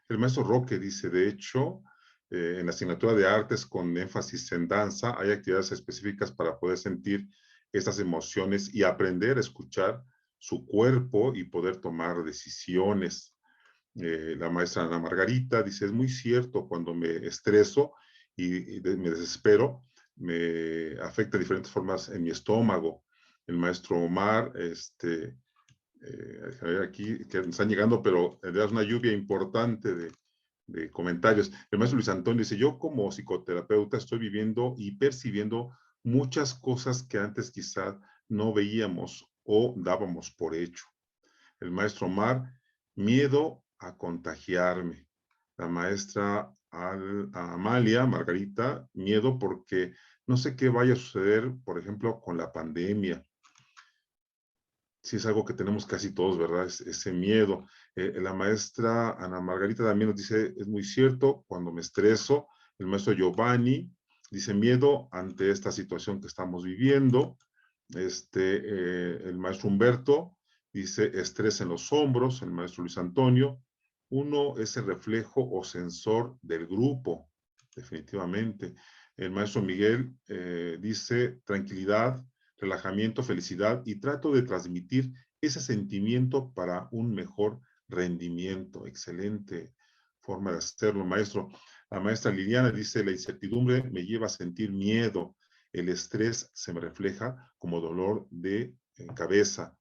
El maestro Roque dice, de hecho, en la asignatura de artes con énfasis en danza, hay actividades específicas para poder sentir estas emociones y aprender a escuchar su cuerpo y poder tomar decisiones. La maestra Ana Margarita dice, es muy cierto, cuando me estreso y me desespero, me afecta de diferentes formas en mi estómago. El maestro Omar, a ver aquí, que están llegando, pero en realidad es una lluvia importante de comentarios. El maestro Luis Antonio dice, yo como psicoterapeuta estoy viviendo y percibiendo muchas cosas que antes quizás no veíamos o dábamos por hecho. El maestro Omar, miedo a contagiarme. La maestra Amalia, Margarita, miedo porque no sé qué vaya a suceder, por ejemplo, con la pandemia. Sí, es algo que tenemos casi todos, ¿verdad? Ese miedo. La maestra Ana Margarita también nos dice, es muy cierto, cuando me estreso. El maestro Giovanni dice, miedo ante esta situación que estamos viviendo. El maestro Humberto dice, estrés en los hombros. El maestro Luis Antonio, uno es el reflejo o sensor del grupo, definitivamente. El maestro Miguel dice, tranquilidad, relajamiento, felicidad, y trato de transmitir ese sentimiento para un mejor rendimiento. Excelente forma de hacerlo, maestro. La maestra Liliana dice, la incertidumbre me lleva a sentir miedo. El estrés se me refleja como dolor de cabeza.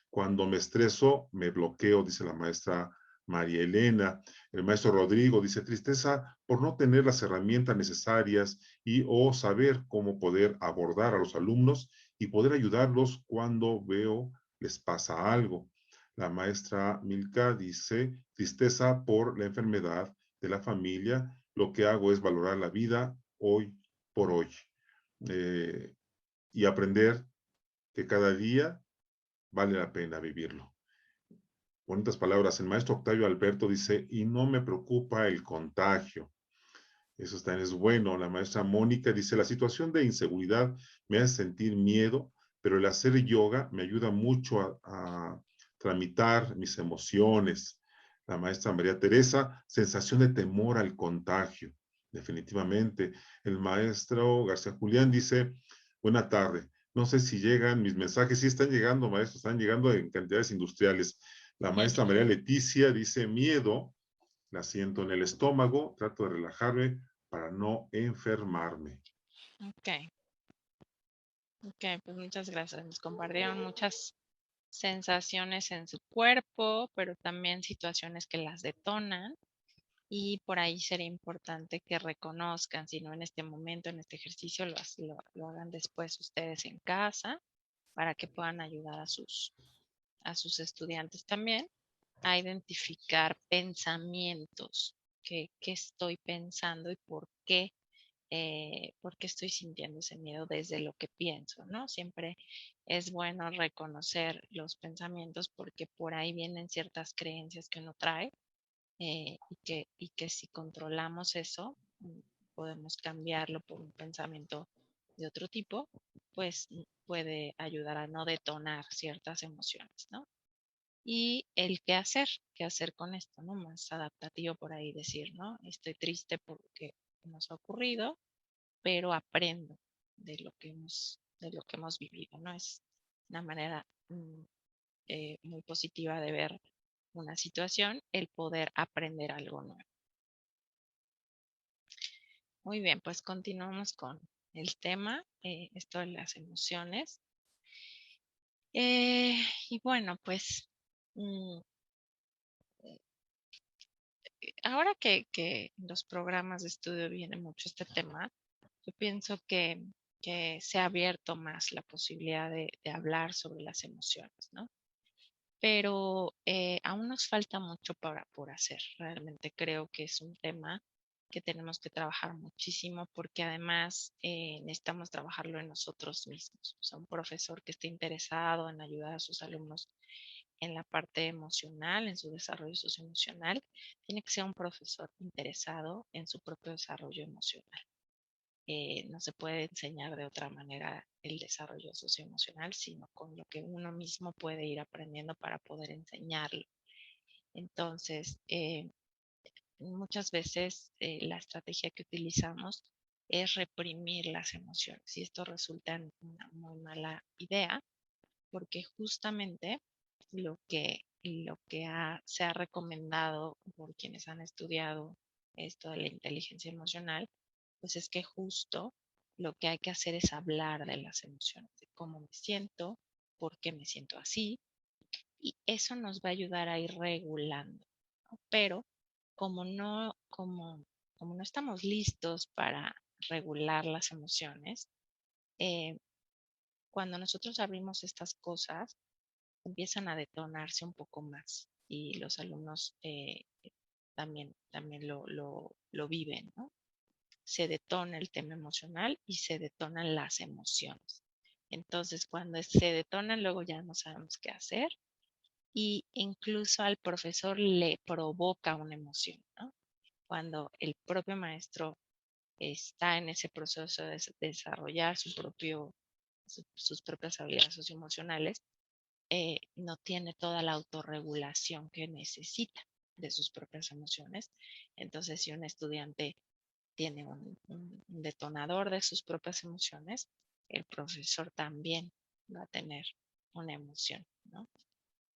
Cuando me estreso, me bloqueo, dice la maestra María Elena. El maestro Rodrigo dice, tristeza por no tener las herramientas necesarias y o saber cómo poder abordar a los alumnos y poder ayudarlos cuando veo les pasa algo. La maestra Milka dice, tristeza por la enfermedad de la familia. Lo que hago es valorar la vida hoy por hoy y aprender que cada día vale la pena vivirlo. Bonitas palabras. El maestro Octavio Alberto dice, y no me preocupa el contagio. Eso también es bueno. La maestra Mónica dice, la situación de inseguridad me hace sentir miedo, pero el hacer yoga me ayuda mucho a tramitar mis emociones. La maestra María Teresa, sensación de temor al contagio. Definitivamente. El maestro García Julián dice, buena tarde. No sé si llegan mis mensajes. Sí están llegando, maestro, están llegando en cantidades industriales. La maestra María Leticia dice, miedo, la siento en el estómago, trato de relajarme para no enfermarme. Ok, pues muchas gracias. Nos compartieron muchas sensaciones en su cuerpo, pero también situaciones que las detonan. Y por ahí sería importante que reconozcan, si no en este momento, en este ejercicio, lo hagan después ustedes en casa, para que puedan ayudar a sus estudiantes también a identificar pensamientos, qué estoy pensando y por qué estoy sintiendo ese miedo desde lo que pienso, ¿no? Siempre es bueno reconocer los pensamientos porque por ahí vienen ciertas creencias que uno trae y que si controlamos eso, podemos cambiarlo por un pensamiento de otro tipo, pues puede ayudar a no detonar ciertas emociones, ¿no? Y el qué hacer con esto, ¿no? Más adaptativo por ahí decir, ¿no? Estoy triste por lo que nos ha ocurrido, pero aprendo de lo que hemos vivido, ¿no? Es una manera muy positiva de ver una situación, el poder aprender algo nuevo. Muy bien, pues continuamos con el tema, esto de las emociones. Y bueno, pues mm, ahora que en los programas de estudio viene mucho este tema, yo pienso que se ha abierto más la posibilidad de hablar sobre las emociones, ¿no? Pero aún nos falta mucho por hacer. Realmente creo que es un tema que tenemos que trabajar muchísimo porque además necesitamos trabajarlo en nosotros mismos. O sea, un profesor que esté interesado en ayudar a sus alumnos en la parte emocional, en su desarrollo socioemocional, tiene que ser un profesor interesado en su propio desarrollo emocional. No se puede enseñar de otra manera el desarrollo socioemocional, sino con lo que uno mismo puede ir aprendiendo para poder enseñarlo. Entonces, muchas veces la estrategia que utilizamos es reprimir las emociones y esto resulta en una muy mala idea porque justamente se ha recomendado por quienes han estudiado esto de la inteligencia emocional, pues es que justo lo que hay que hacer es hablar de las emociones, de cómo me siento, por qué me siento así, y eso nos va a ayudar a ir regulando, ¿no? Pero como no, como, como no estamos listos para regular las emociones, eh, cuando nosotros abrimos estas cosas, empiezan a detonarse un poco más y los alumnos también lo viven, ¿no? Se detona el tema emocional y se detonan las emociones. Entonces, cuando se detonan, luego ya no sabemos qué hacer y incluso al profesor le provoca una emoción, ¿no? Cuando el propio maestro está en ese proceso de desarrollar sus propias habilidades socioemocionales, no tiene toda la autorregulación que necesita de sus propias emociones. Entonces, si un estudiante tiene un detonador de sus propias emociones, el profesor también va a tener una emoción, ¿no?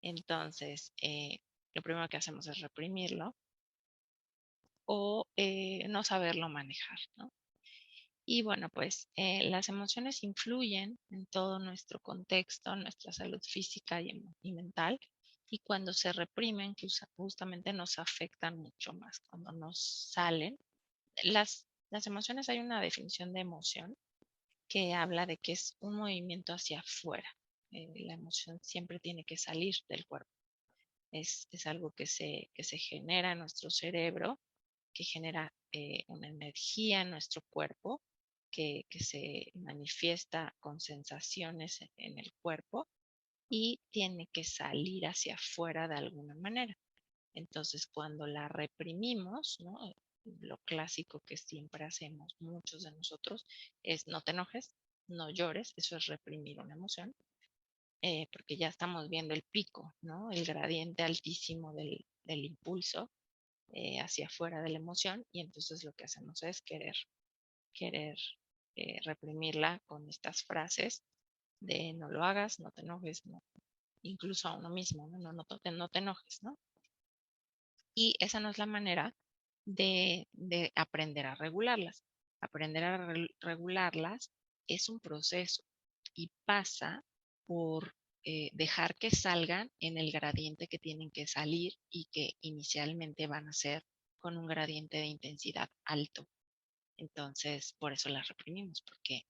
Entonces, lo primero que hacemos es reprimirlo o no saberlo manejar, ¿no? Y bueno, pues las emociones influyen en todo nuestro contexto, nuestra salud física y mental, y cuando se reprimen, que justamente nos afectan mucho más. Cuando nos salen, las emociones, hay una definición de emoción que habla de que es un movimiento hacia afuera. La emoción siempre tiene que salir del cuerpo. Es algo que se genera en nuestro cerebro, que genera una energía en nuestro cuerpo, que se manifiesta con sensaciones en el cuerpo y tiene que salir hacia afuera de alguna manera. Entonces, cuando la reprimimos, ¿no? Lo clásico que siempre hacemos muchos de nosotros es no te enojes, no llores, eso es reprimir una emoción, porque ya estamos viendo el pico, ¿no? El gradiente altísimo del impulso hacia afuera de la emoción y entonces lo que hacemos es querer reprimirla con estas frases de no lo hagas, no te enojes, no, incluso a uno mismo, no te enojes, ¿no? Y esa no es la manera de aprender a regularlas. Aprender a regularlas es un proceso y pasa por dejar que salgan en el gradiente que tienen que salir y que inicialmente van a ser con un gradiente de intensidad alto. Entonces, por eso las reprimimos, porque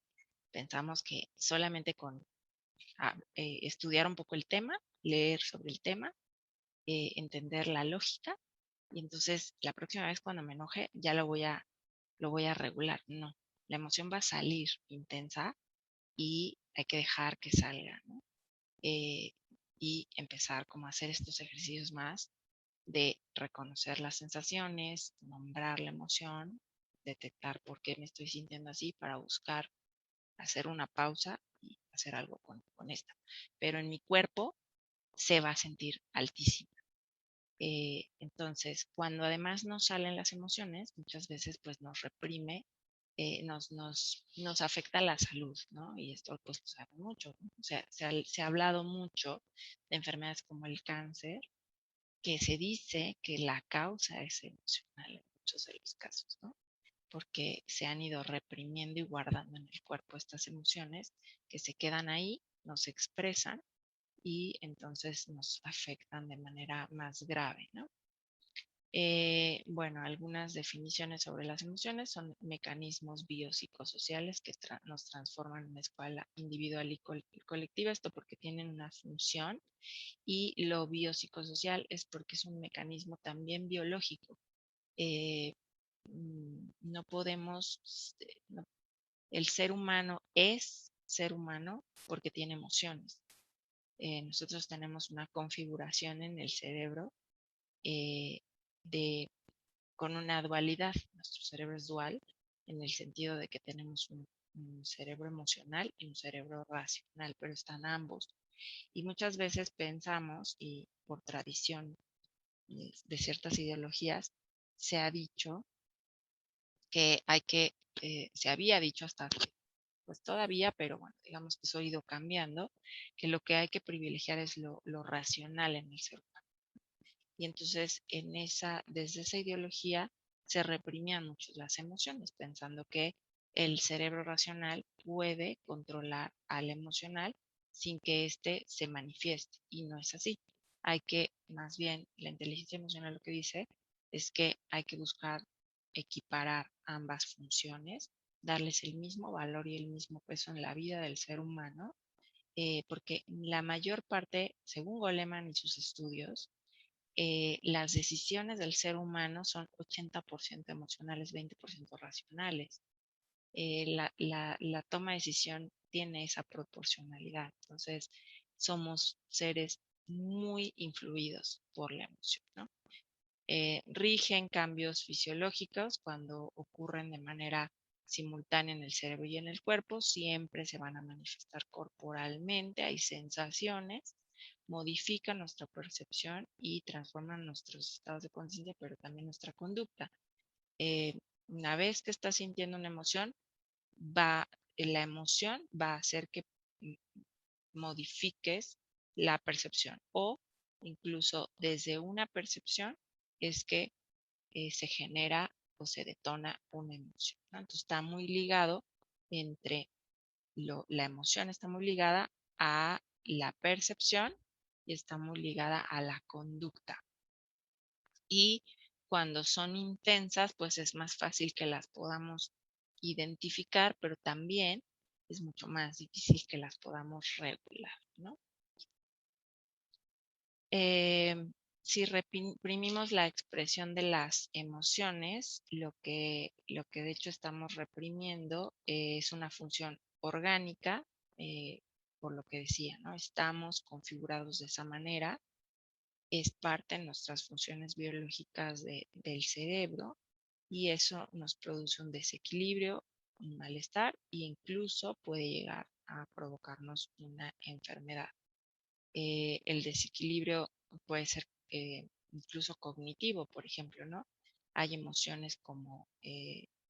pensamos que solamente con estudiar un poco el tema, leer sobre el tema, entender la lógica, y entonces la próxima vez cuando me enoje ya lo voy a regular. No, la emoción va a salir intensa y hay que dejar que salga, ¿no? Eh, y empezar como a hacer estos ejercicios más de reconocer las sensaciones, nombrar la emoción, detectar por qué me estoy sintiendo así para buscar hacer una pausa y hacer algo con esto. Pero en mi cuerpo se va a sentir altísima. Entonces, cuando además nos salen las emociones, muchas veces pues nos reprime, nos afecta la salud, ¿no? Y esto pues se sabe mucho, ¿no? O sea, se ha hablado mucho de enfermedades como el cáncer, que se dice que la causa es emocional en muchos de los casos, ¿no? Porque se han ido reprimiendo y guardando en el cuerpo estas emociones que se quedan ahí, no se expresan y entonces nos afectan de manera más grave, ¿no? Bueno, algunas definiciones sobre las emociones son mecanismos biopsicosociales que nos transforman en una escala individual y colectiva, esto porque tienen una función, y lo biopsicosocial es porque es un mecanismo también biológico. No podemos, el ser humano es ser humano porque tiene emociones. Nosotros tenemos una configuración en el cerebro eh, de con una dualidad. Nuestro cerebro es dual en el sentido de que tenemos un cerebro emocional y un cerebro racional, pero están ambos. Y muchas veces pensamos, y por tradición de ciertas ideologías, se ha dicho que se había dicho hasta que, pues todavía, pero bueno, digamos que eso ha ido cambiando, que lo que hay que privilegiar es lo racional en el ser humano. Y entonces desde esa ideología se reprimían mucho las emociones, pensando que el cerebro racional puede controlar al emocional sin que éste se manifieste. Y no es así. Más bien, la inteligencia emocional lo que dice es que hay que buscar equiparar ambas funciones, darles el mismo valor y el mismo peso en la vida del ser humano, porque la mayor parte, según Goleman y sus estudios, las decisiones del ser humano son 80% emocionales, 20% racionales. La toma de decisión tiene esa proporcionalidad. Entonces, somos seres muy influidos por la emoción, ¿no? Rigen cambios fisiológicos cuando ocurren de manera simultánea en el cerebro y en el cuerpo, siempre se van a manifestar corporalmente, hay sensaciones, modifican nuestra percepción y transforman nuestros estados de conciencia, pero también nuestra conducta. Una vez que estás sintiendo una emoción, la emoción va a hacer que modifiques la percepción o incluso desde una percepción es que se genera o se detona una emoción, ¿no? Entonces está muy ligado entre la emoción está muy ligada a la percepción y está muy ligada a la conducta. Y cuando son intensas, pues es más fácil que las podamos identificar, pero también es mucho más difícil que las podamos regular, ¿no? Si reprimimos la expresión de las emociones, lo que de hecho estamos reprimiendo es una función orgánica, eh, por lo que decía, ¿no? Estamos configurados de esa manera, es parte de nuestras funciones biológicas del cerebro y eso nos produce un desequilibrio, un malestar e incluso puede llegar a provocarnos una enfermedad. El desequilibrio puede ser incluso cognitivo, por ejemplo, ¿no? Hay emociones como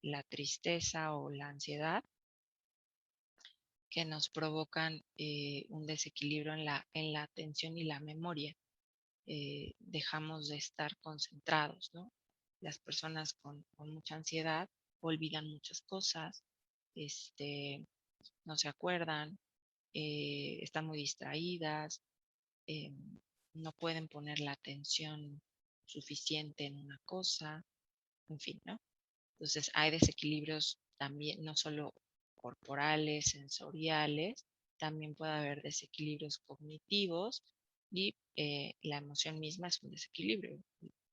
la tristeza o la ansiedad que nos provocan un desequilibrio en la atención y la memoria. Dejamos de estar concentrados, ¿no? Las personas con mucha ansiedad olvidan muchas cosas, no se acuerdan, están muy distraídas, eh, no pueden poner la atención suficiente en una cosa, en fin, ¿no? Entonces hay desequilibrios también, no solo corporales, sensoriales, también puede haber desequilibrios cognitivos y la emoción misma es un desequilibrio.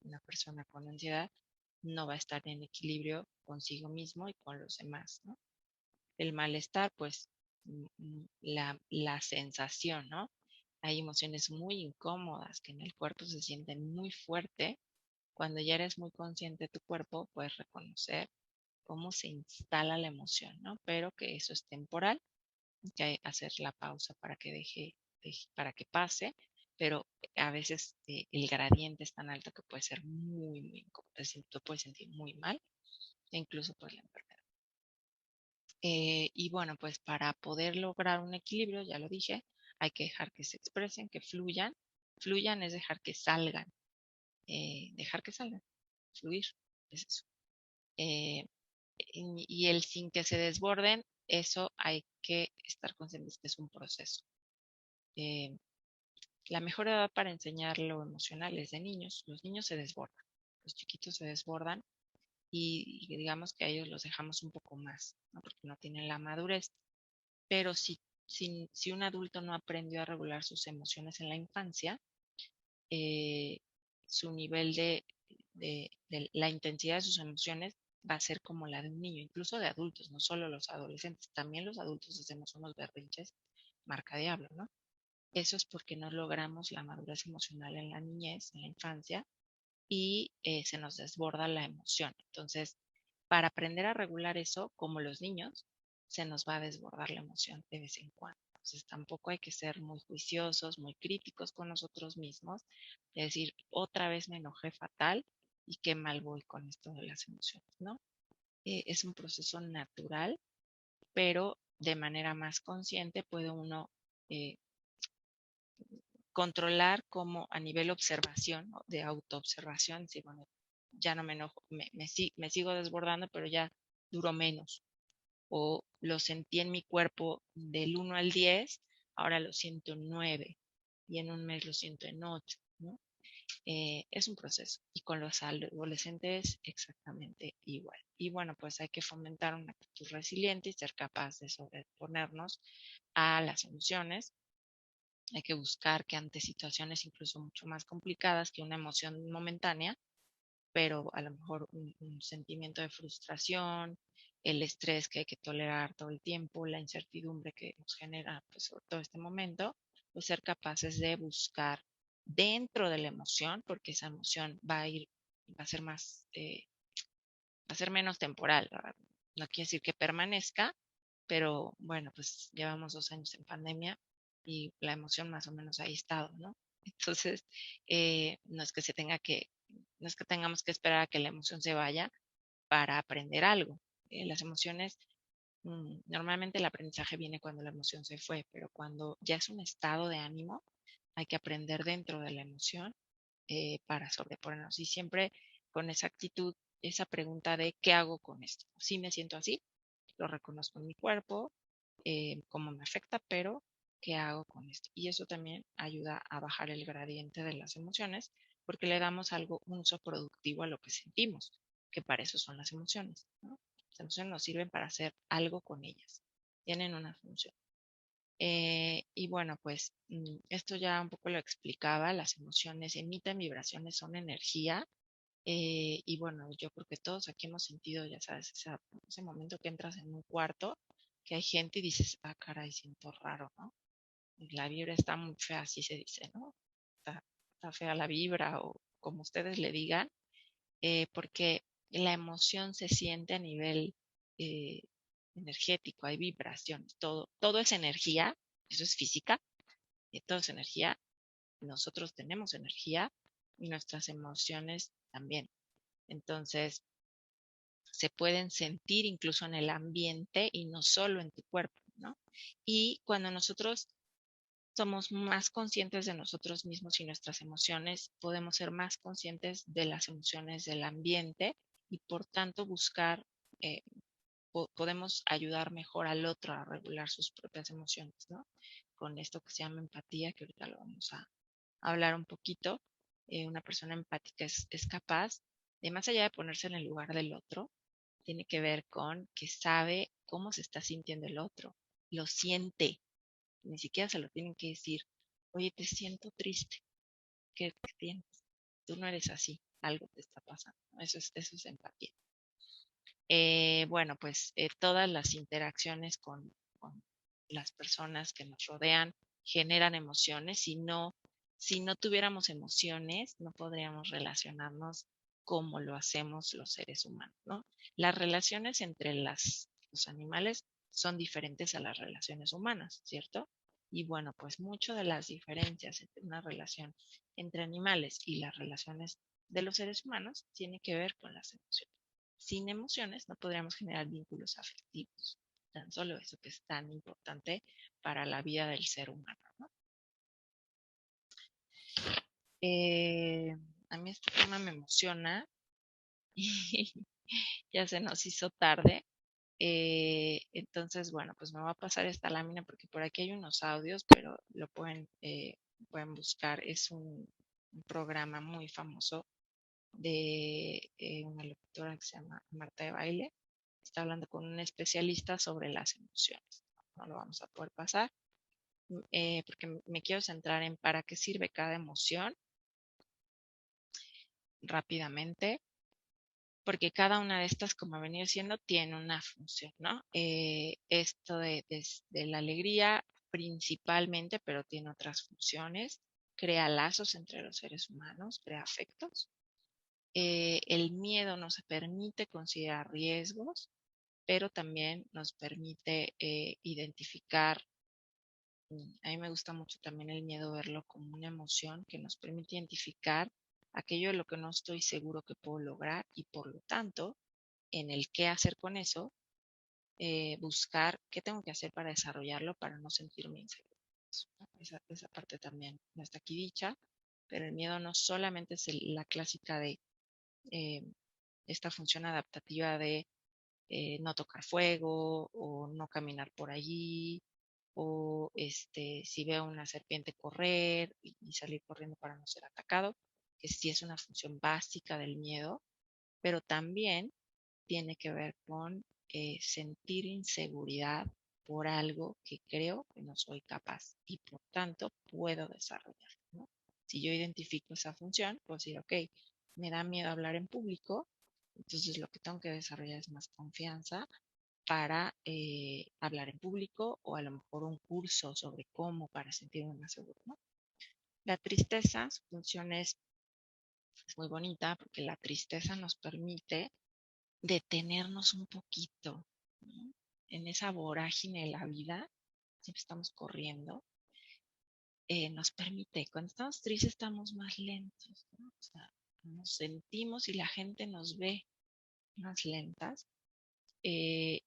Una persona con ansiedad no va a estar en equilibrio consigo mismo y con los demás, ¿no? El malestar, pues la sensación, ¿no? Hay emociones muy incómodas que en el cuerpo se sienten muy fuerte. Cuando ya eres muy consciente de tu cuerpo, puedes reconocer cómo se instala la emoción, ¿no? Pero que eso es temporal, que hay que hacer la pausa para que para que pase, pero a veces el gradiente es tan alto que puede ser muy incómodo, te puedes sentir muy mal, e incluso por la enfermedad. Y bueno, pues para poder lograr un equilibrio, ya lo dije, hay que dejar que se expresen, que fluyan. Fluyan es dejar que salgan, fluir, es eso. Eh, y el sin que se desborden, eso hay que estar conscientes que es un proceso. Eh, la mejor edad para enseñar lo emocional es de niños. Los niños se desbordan, los chiquitos se desbordan y digamos que a ellos los dejamos un poco más, ¿no? Porque no tienen la madurez. Pero si un adulto no aprendió a regular sus emociones en la infancia, eh, su nivel de la intensidad de sus emociones va a ser como la de un niño, incluso de adultos, no solo los adolescentes, también los adultos hacemos unos berrinches marca diablo, ¿no? Eso es porque no logramos la madurez emocional en la niñez, en la infancia, y se nos desborda la emoción. Entonces, para aprender a regular eso, como los niños, se nos va a desbordar la emoción de vez en cuando. Entonces, tampoco hay que ser muy juiciosos, muy críticos con nosotros mismos, es decir, otra vez me enojé fatal y qué mal voy con esto de las emociones, ¿no? Es un proceso natural, pero de manera más consciente puede uno eh, controlar como a nivel observación, ¿no? De autoobservación, decir, bueno, ya no me enojo, me sigo desbordando, pero ya duró menos. O lo sentí en mi cuerpo del 1 al 10, ahora lo siento en 9 y en un mes lo siento en 8, ¿no? Es un proceso y con los adolescentes exactamente igual. Y bueno, pues hay que fomentar una actitud resiliente y ser capaz de sobreponernos a las emociones. Hay que buscar que ante situaciones incluso mucho más complicadas que una emoción momentánea, pero a lo mejor un sentimiento de frustración, el estrés que hay que tolerar todo el tiempo, la incertidumbre que nos genera pues, sobre todo este momento, pues ser capaces de buscar dentro de la emoción, porque esa emoción va a ser va a ser menos temporal. ¿Verdad? No quiere decir que permanezca, pero bueno, pues llevamos 2 años en pandemia y la emoción más o menos ahí ha estado, ¿no? Entonces, no es que no es que tengamos que esperar a que la emoción se vaya para aprender algo. Las emociones, normalmente el aprendizaje viene cuando la emoción se fue, pero cuando ya es un estado de ánimo, hay que aprender dentro de la emoción para sobreponernos. Y siempre con esa actitud, esa pregunta de ¿qué hago con esto? ¿Sí me siento así? Lo reconozco en mi cuerpo, cómo me afecta, pero ¿qué hago con esto? Y eso también ayuda a bajar el gradiente de las emociones porque le damos un uso productivo a lo que sentimos, que para eso son las emociones, ¿no? Las emociones nos sirven para hacer algo con ellas, tienen una función. Y bueno, pues esto ya un poco lo explicaba, las emociones emiten vibraciones, son energía. Y bueno, yo creo que todos aquí hemos sentido, ya sabes, ese momento que entras en un cuarto, que hay gente y dices, ah, caray, siento raro, ¿no? Y la vibra está muy fea, así se dice, ¿no? Está fea la vibra o como ustedes le digan, porque la emoción se siente a nivel eh, energético, hay vibraciones, todo es energía, eso es física, todo es energía, nosotros tenemos energía y nuestras emociones también. Entonces, se pueden sentir incluso en el ambiente y no solo en tu cuerpo, ¿no? Y cuando nosotros somos más conscientes de nosotros mismos y nuestras emociones, podemos ser más conscientes de las emociones del ambiente y por tanto buscar, eh, podemos ayudar mejor al otro a regular sus propias emociones, ¿no? Con esto que se llama empatía, que ahorita lo vamos a hablar un poquito. Una persona empática es capaz de, más allá de ponerse en el lugar del otro, tiene que ver con que sabe cómo se está sintiendo el otro, lo siente, ni siquiera se lo tienen que decir, oye, te siento triste, ¿qué tienes? Tú no eres así, algo te está pasando. Eso es empatía. Bueno, pues todas las interacciones con las personas que nos rodean generan emociones. Si no tuviéramos emociones, no podríamos relacionarnos como lo hacemos los seres humanos, ¿no? Las relaciones entre los animales son diferentes a las relaciones humanas, ¿cierto? Y bueno, pues mucho de las diferencias entre una relación entre animales y las relaciones de los seres humanos tiene que ver con las emociones. Sin emociones no podríamos generar vínculos afectivos. Tan solo eso que es tan importante para la vida del ser humano, ¿no? A mí este tema me emociona y ya se nos hizo tarde. Entonces, bueno, pues me va a pasar esta lámina porque por aquí hay unos audios, pero lo pueden buscar. Es un programa muy famoso de una locutora que se llama Marta de Baile. Está hablando con un especialista sobre las emociones. No lo vamos a poder pasar porque me quiero centrar en para qué sirve cada emoción rápidamente, porque cada una de estas, como ha venido siendo, tiene una función, ¿no? Esto de la alegría principalmente, pero tiene otras funciones, crea lazos entre los seres humanos, crea afectos. El miedo nos permite considerar riesgos, pero también nos permite identificar. A mí me gusta mucho también el miedo, verlo como una emoción que nos permite identificar aquello de lo que no estoy seguro que puedo lograr y por lo tanto, en el qué hacer con eso, buscar qué tengo que hacer para desarrollarlo para no sentirme inseguro. Esa parte también no está aquí dicha, pero el miedo no solamente es la clásica de eh, esta función adaptativa de no tocar fuego o no caminar por allí o si veo una serpiente correr y salir corriendo para no ser atacado, que sí es una función básica del miedo, pero también tiene que ver con sentir inseguridad por algo que creo que no soy capaz y por tanto puedo desarrollar, ¿no? Si yo identifico esa función, puedo decir, ok, me da miedo hablar en público, entonces lo que tengo que desarrollar es más confianza para hablar en público o a lo mejor un curso sobre cómo para sentirme más seguro, ¿no? La tristeza, su función es muy bonita porque la tristeza nos permite detenernos un poquito, ¿no? En esa vorágine de la vida, siempre estamos corriendo, nos permite, cuando estamos tristes estamos más lentos, ¿no? O sea, nos sentimos y la gente nos ve más lentas. Y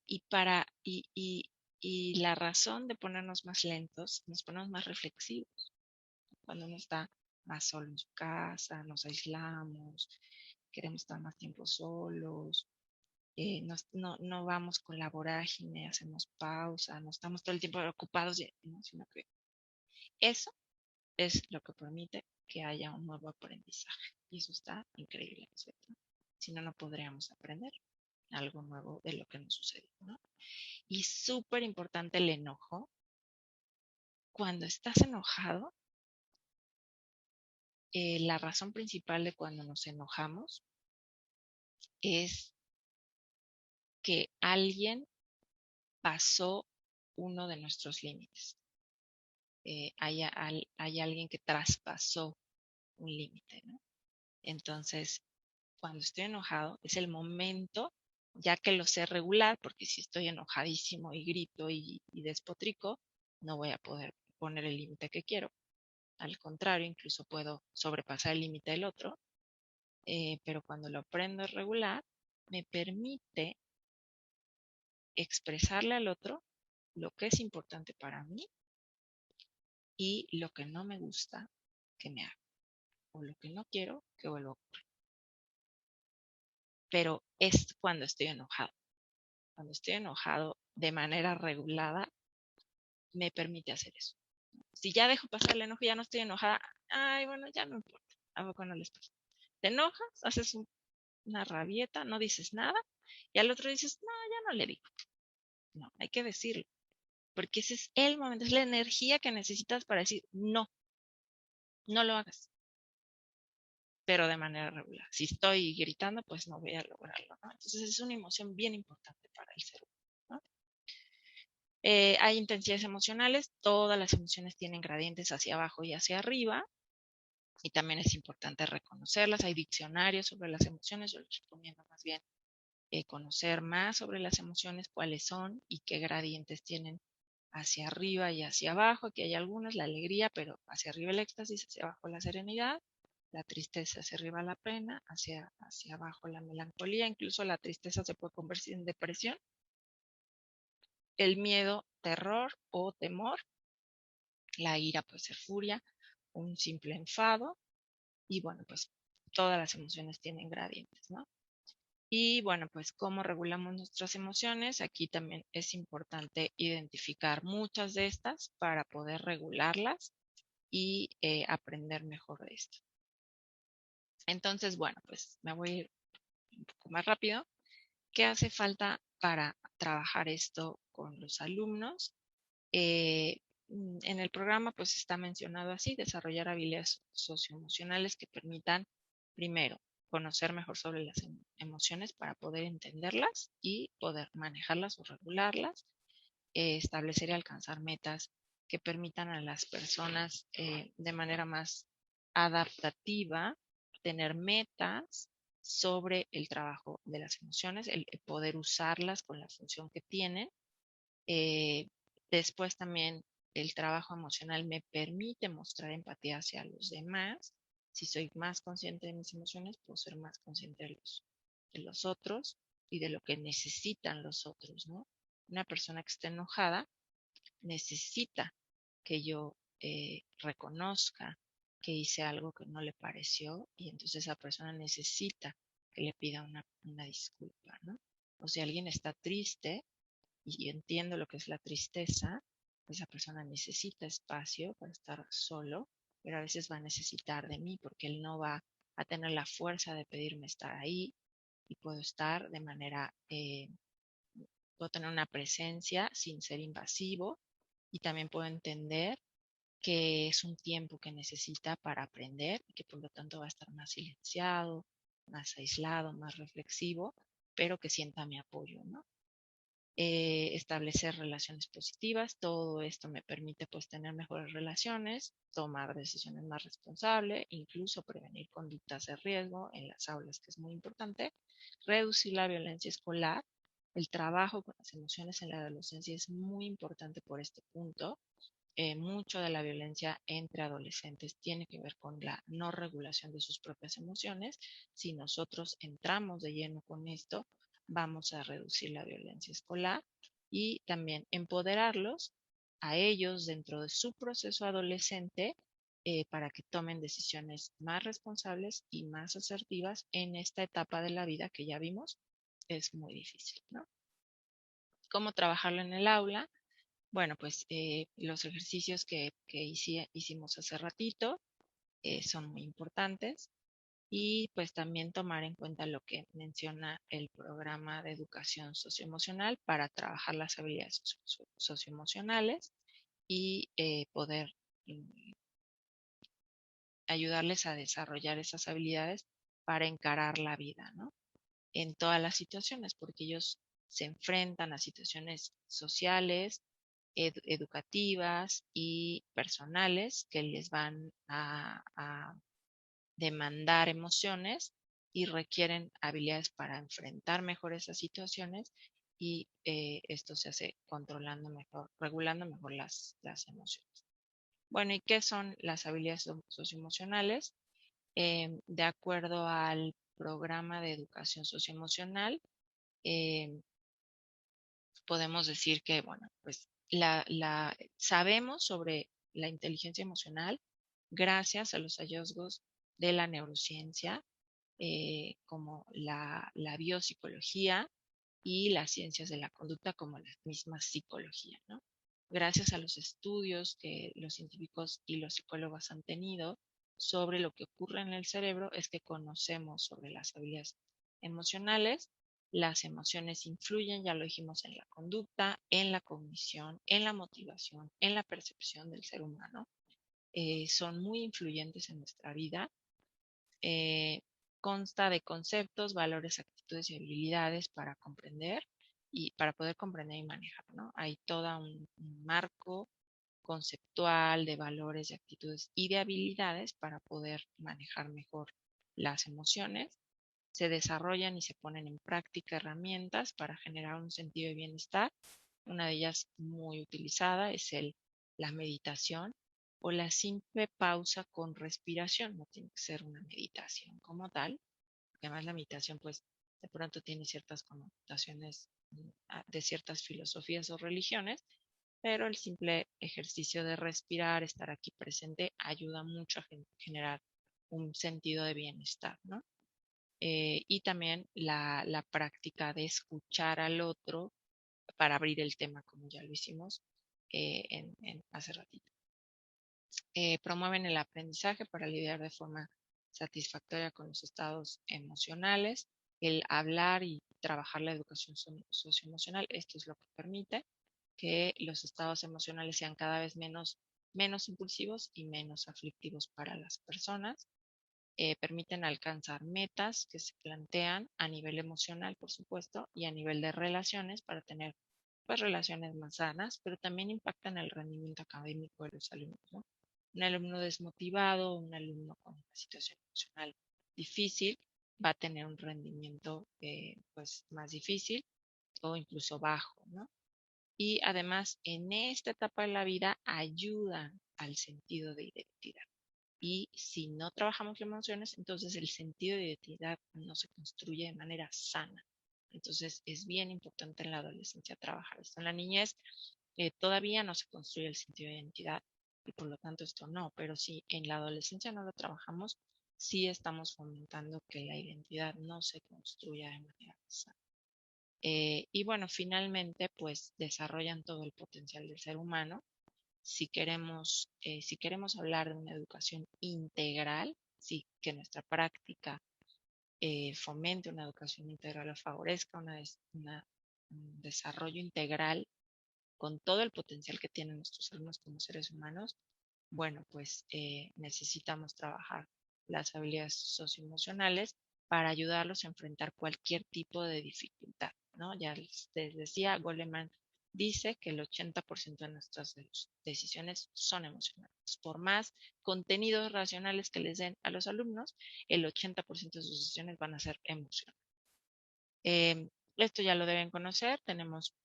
la razón de ponernos más lentos, nos ponemos más reflexivos. Cuando uno está más solo en su casa, nos aislamos, queremos estar más tiempo solos, no vamos con la vorágine, hacemos pausa, no estamos todo el tiempo ocupados, ¿no? Sino que eso es lo que permite que haya un nuevo aprendizaje. Y eso está increíble, ¿cierto? Si no, no podríamos aprender algo nuevo de lo que nos sucedió, ¿no? Y súper importante el enojo. Cuando estás enojado, la razón principal de cuando nos enojamos es que alguien pasó uno de nuestros límites. Hay alguien que traspasó un límite, ¿no? Entonces, cuando estoy enojado, es el momento, ya que lo sé regular, porque si estoy enojadísimo y grito y despotrico, no voy a poder poner el límite que quiero. Al contrario, incluso puedo sobrepasar el límite del otro, pero cuando lo aprendo a regular, me permite expresarle al otro lo que es importante para mí y lo que no me gusta que me haga, o lo que no quiero que vuelva a ocurrir. Pero es cuando estoy enojado. Cuando estoy enojado de manera regulada, me permite hacer eso. Si ya dejo pasar el enojo y ya no estoy enojada, ay, bueno, ya no importa. ¿A poco no les pasa? Te enojas, haces una rabieta, no dices nada, y al otro dices, no, ya no le digo. No, hay que decirlo, porque ese es el momento, es la energía que necesitas para decir, no, no lo hagas, pero de manera regular. Si estoy gritando, pues no voy a lograrlo, ¿no? Entonces es una emoción bien importante para el ser humano, ¿no? Hay intensidades emocionales, todas las emociones tienen gradientes hacia abajo y hacia arriba. y también es importante reconocerlas. Hay diccionarios sobre las emociones, yo les recomiendo más bien conocer más sobre las emociones, cuáles son y qué gradientes tienen hacia arriba y hacia abajo. Aquí hay algunas, la alegría, pero hacia arriba el éxtasis, hacia abajo la serenidad, la tristeza hacia arriba la pena, hacia abajo la melancolía, incluso la tristeza se puede convertir en depresión, el miedo, terror o temor, la ira puede ser furia, un simple enfado, y bueno, pues todas las emociones tienen gradientes, ¿no? Y bueno, pues cómo regulamos nuestras emociones. Aquí también es importante identificar muchas de estas para poder regularlas y aprender mejor de esto. Entonces, bueno, pues me voy a ir un poco más rápido. ¿Qué hace falta para trabajar esto con los alumnos? En el programa pues está mencionado así, desarrollar habilidades socioemocionales que permitan, primero, conocer mejor sobre las emociones para poder entenderlas y poder manejarlas o regularlas, establecer y alcanzar metas que permitan a las personas de manera más adaptativa tener metas sobre el trabajo de las emociones, el poder usarlas con la función que tienen. Eh, Después también el trabajo emocional me permite mostrar empatía hacia los demás. Si soy más consciente de mis emociones, puedo ser más consciente de los otros y de lo que necesitan los otros, ¿no? Una persona que está enojada necesita que yo reconozca que hice algo que no le pareció y entonces esa persona necesita que le pida una disculpa, ¿no? O si alguien está triste, y entiendo lo que es la tristeza, esa persona necesita espacio para estar solo, pero a veces va a necesitar de mí porque él no va a tener la fuerza de pedirme estar ahí y puedo estar de manera, puedo tener una presencia sin ser invasivo y también puedo entender que es un tiempo que necesita para aprender y que por lo tanto va a estar más silenciado, más aislado, más reflexivo, pero que sienta mi apoyo, ¿no? Establecer relaciones positivas. Todo esto me permite pues tener mejores relaciones, tomar decisiones más responsables, incluso prevenir conductas de riesgo en las aulas, que es muy importante, reducir la violencia escolar. El trabajo con las emociones en la adolescencia es muy importante por este punto. Mucho de la violencia entre adolescentes tiene que ver con la no regulación de sus propias emociones. Si nosotros entramos de lleno con esto, vamos a reducir la violencia escolar y también empoderarlos a ellos dentro de su proceso adolescente para que tomen decisiones más responsables y más asertivas en esta etapa de la vida que ya vimos es muy difícil, ¿no? ¿Cómo trabajarlo en el aula? Bueno, pues los ejercicios que hicimos hace ratito son muy importantes y pues también tomar en cuenta lo que menciona el programa de educación socioemocional para trabajar las habilidades socioemocionales y poder mm, ayudarles a desarrollar esas habilidades para encarar la vida, ¿no? En todas las situaciones, porque ellos se enfrentan a situaciones sociales, educativas y personales que les van a demandar emociones y requieren habilidades para enfrentar mejor esas situaciones y esto se hace controlando mejor, regulando mejor las emociones. Bueno, ¿y qué son las habilidades socioemocionales? De acuerdo al programa de educación socioemocional, eh, podemos decir que, bueno, pues sabemos sobre la inteligencia emocional gracias a los hallazgos de la neurociencia, como la biopsicología y las ciencias de la conducta, como la misma psicología, ¿no? Gracias a los estudios que los científicos y los psicólogos han tenido sobre lo que ocurre en el cerebro, es que conocemos sobre las habilidades emocionales. Las emociones influyen, ya lo dijimos, en la conducta, en la cognición, en la motivación, en la percepción del ser humano. Son muy influyentes en nuestra vida. Eh, Consta de conceptos, valores, actitudes y habilidades para comprender y para poder comprender y manejar, ¿no? Hay todo un marco conceptual, de valores, de actitudes y de habilidades para poder manejar mejor las emociones. Se desarrollan y se ponen en práctica herramientas para generar un sentido de bienestar. Una de ellas muy utilizada es la meditación o la simple pausa con respiración. No tiene que ser una meditación como tal, porque además la meditación pues de pronto tiene ciertas connotaciones de ciertas filosofías o religiones, pero el simple ejercicio de respirar, estar aquí presente, ayuda mucho a generar un sentido de bienestar, ¿no? Y también la práctica de escuchar al otro para abrir el tema, como ya lo hicimos hace ratito. Promueven el aprendizaje para lidiar de forma satisfactoria con los estados emocionales, el hablar y trabajar la educación socioemocional. Esto es lo que permite que los estados emocionales sean cada vez menos impulsivos y menos aflictivos para las personas. Permiten alcanzar metas que se plantean a nivel emocional, por supuesto, y a nivel de relaciones para tener pues relaciones más sanas, pero también impactan el rendimiento académico de los alumnos, ¿no? Un alumno desmotivado, un alumno con una situación emocional difícil, va a tener un rendimiento pues más difícil o incluso bajo, ¿no? Y además en esta etapa de la vida ayudan al sentido de identidad. Y si no trabajamos las emociones, entonces el sentido de identidad no se construye de manera sana. Entonces es bien importante en la adolescencia trabajar esto. En la niñez todavía no se construye el sentido de identidad y por lo tanto esto no, pero si en la adolescencia no lo trabajamos, sí estamos fomentando que la identidad no se construya de manera sana. Y bueno, finalmente pues desarrollan todo el potencial del ser humano. Si queremos hablar de una educación integral, sí, que nuestra práctica fomente una educación integral o favorezca un desarrollo integral con todo el potencial que tienen nuestros alumnos como seres humanos, bueno, pues necesitamos trabajar las habilidades socioemocionales para ayudarlos a enfrentar cualquier tipo de dificultad, ¿no? Ya les decía, Goleman dice que el 80% de nuestras decisiones son emocionales. Por más contenidos racionales que les den a los alumnos, el 80% de sus decisiones van a ser emocionales. Esto ya lo deben conocer. Tenemos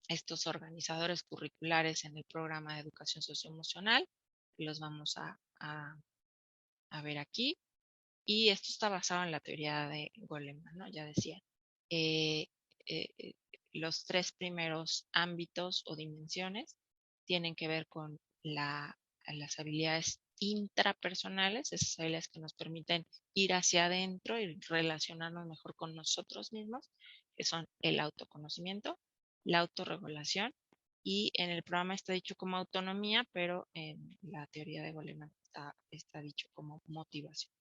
estos organizadores curriculares en el programa de educación socioemocional. Los vamos a ver aquí. Y esto está basado en la teoría de Goleman, ¿no? Ya decía, eh, eh, los tres primeros ámbitos o dimensiones tienen que ver con las habilidades intrapersonales, esas habilidades que nos permiten ir hacia adentro y relacionarnos mejor con nosotros mismos, que son el autoconocimiento, la autorregulación, y en el programa está dicho como autonomía, pero en la teoría de Goleman está dicho como motivación.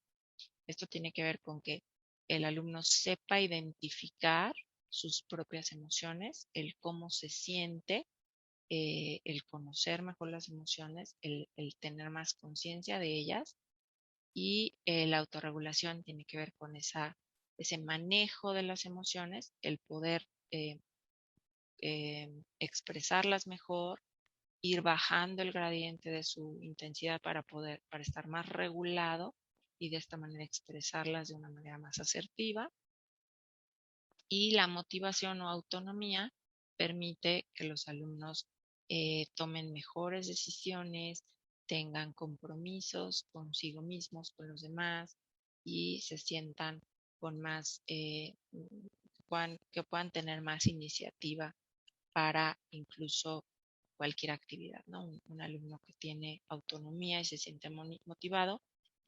Esto tiene que ver con que el alumno sepa identificar sus propias emociones, el cómo se siente, el conocer mejor las emociones, el tener más conciencia de ellas, y la autorregulación tiene que ver con ese manejo de las emociones, el poder expresarlas mejor, ir bajando el gradiente de su intensidad para estar más regulado y de esta manera expresarlas de una manera más asertiva. Y la motivación o autonomía permite que los alumnos tomen mejores decisiones, tengan compromisos consigo mismos, con los demás, y se sientan con más, que puedan tener más iniciativa para incluso cualquier actividad, ¿no? Un alumno que tiene autonomía y se siente motivado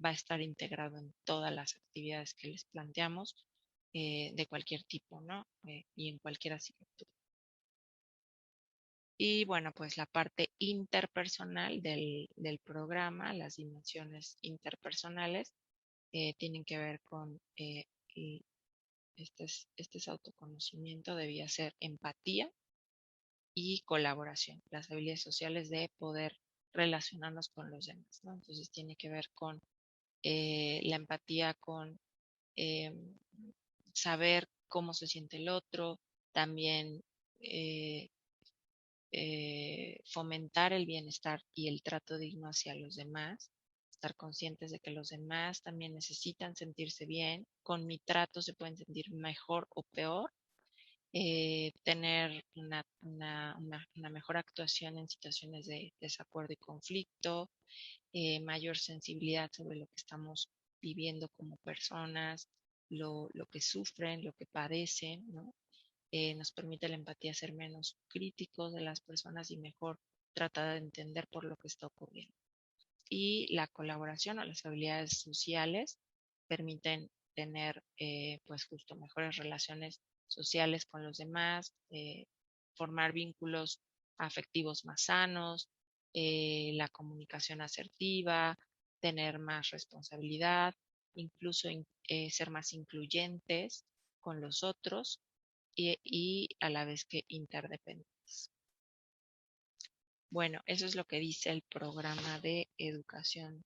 va a estar integrado en todas las actividades que les planteamos de cualquier tipo, ¿no? Y en cualquier asignatura. Y bueno, pues la parte interpersonal del programa, las dimensiones interpersonales, tienen que ver con este es autoconocimiento, debía ser empatía y colaboración, las habilidades sociales de poder relacionarnos con los demás, ¿no? Entonces tiene que ver con la empatía, con eh, saber cómo se siente el otro, también fomentar el bienestar y el trato digno hacia los demás, estar conscientes de que los demás también necesitan sentirse bien, con mi trato se pueden sentir mejor o peor, tener una mejor actuación en situaciones de desacuerdo y conflicto, mayor sensibilidad sobre lo que estamos viviendo como personas, lo que sufren, lo que padecen, ¿no? Nos permite la empatía ser menos críticos de las personas y mejor tratar de entender por lo que está ocurriendo. Y la colaboración o las habilidades sociales permiten tener pues justo mejores relaciones sociales con los demás, formar vínculos afectivos más sanos, la comunicación asertiva, tener más responsabilidad, incluso ser más incluyentes con los otros y a la vez que interdependentes. Bueno, eso es lo que dice el programa de educación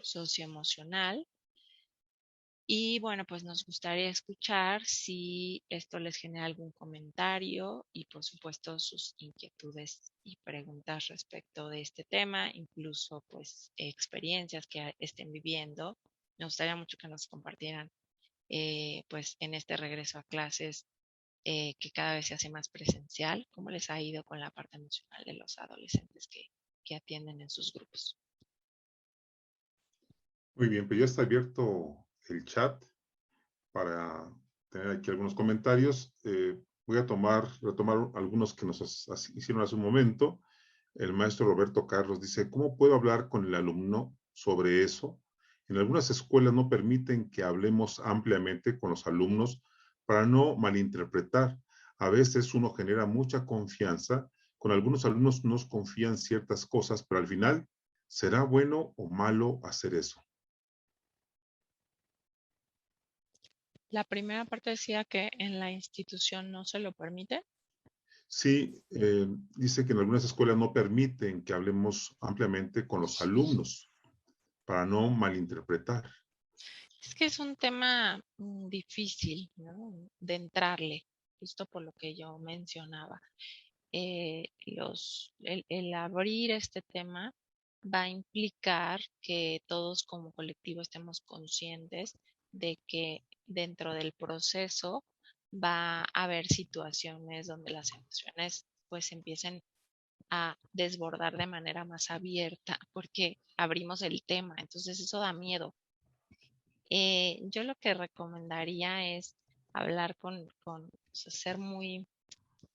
socioemocional. Y bueno, pues nos gustaría escuchar si esto les genera algún comentario y por supuesto sus inquietudes y preguntas respecto de este tema, incluso pues experiencias que estén viviendo. Me gustaría mucho que nos compartieran pues en este regreso a clases que cada vez se hace más presencial, cómo les ha ido con la parte emocional de los adolescentes que atienden en sus grupos. Muy bien, pues ya está abierto el chat para tener aquí algunos comentarios. Voy a retomar algunos que nos hicieron hace un momento. El maestro Roberto Carlos dice, ¿cómo puedo hablar con el alumno sobre eso? En algunas escuelas no permiten que hablemos ampliamente con los alumnos para no malinterpretar. A veces uno genera mucha confianza. Con algunos alumnos nos confían ciertas cosas, pero al final, ¿será bueno o malo hacer eso? La primera parte decía que en la institución no se lo permite. Sí, dice que en algunas escuelas no permiten que hablemos ampliamente con los alumnos para no malinterpretar. Es que es un tema difícil, ¿no? De entrarle, justo por lo que yo mencionaba. El abrir este tema va a implicar que todos como colectivo estemos conscientes de que dentro del proceso va a haber situaciones donde las emociones pues empiecen a desbordar de manera más abierta porque abrimos el tema, entonces eso da miedo. Yo lo que recomendaría es hablar o sea, ser muy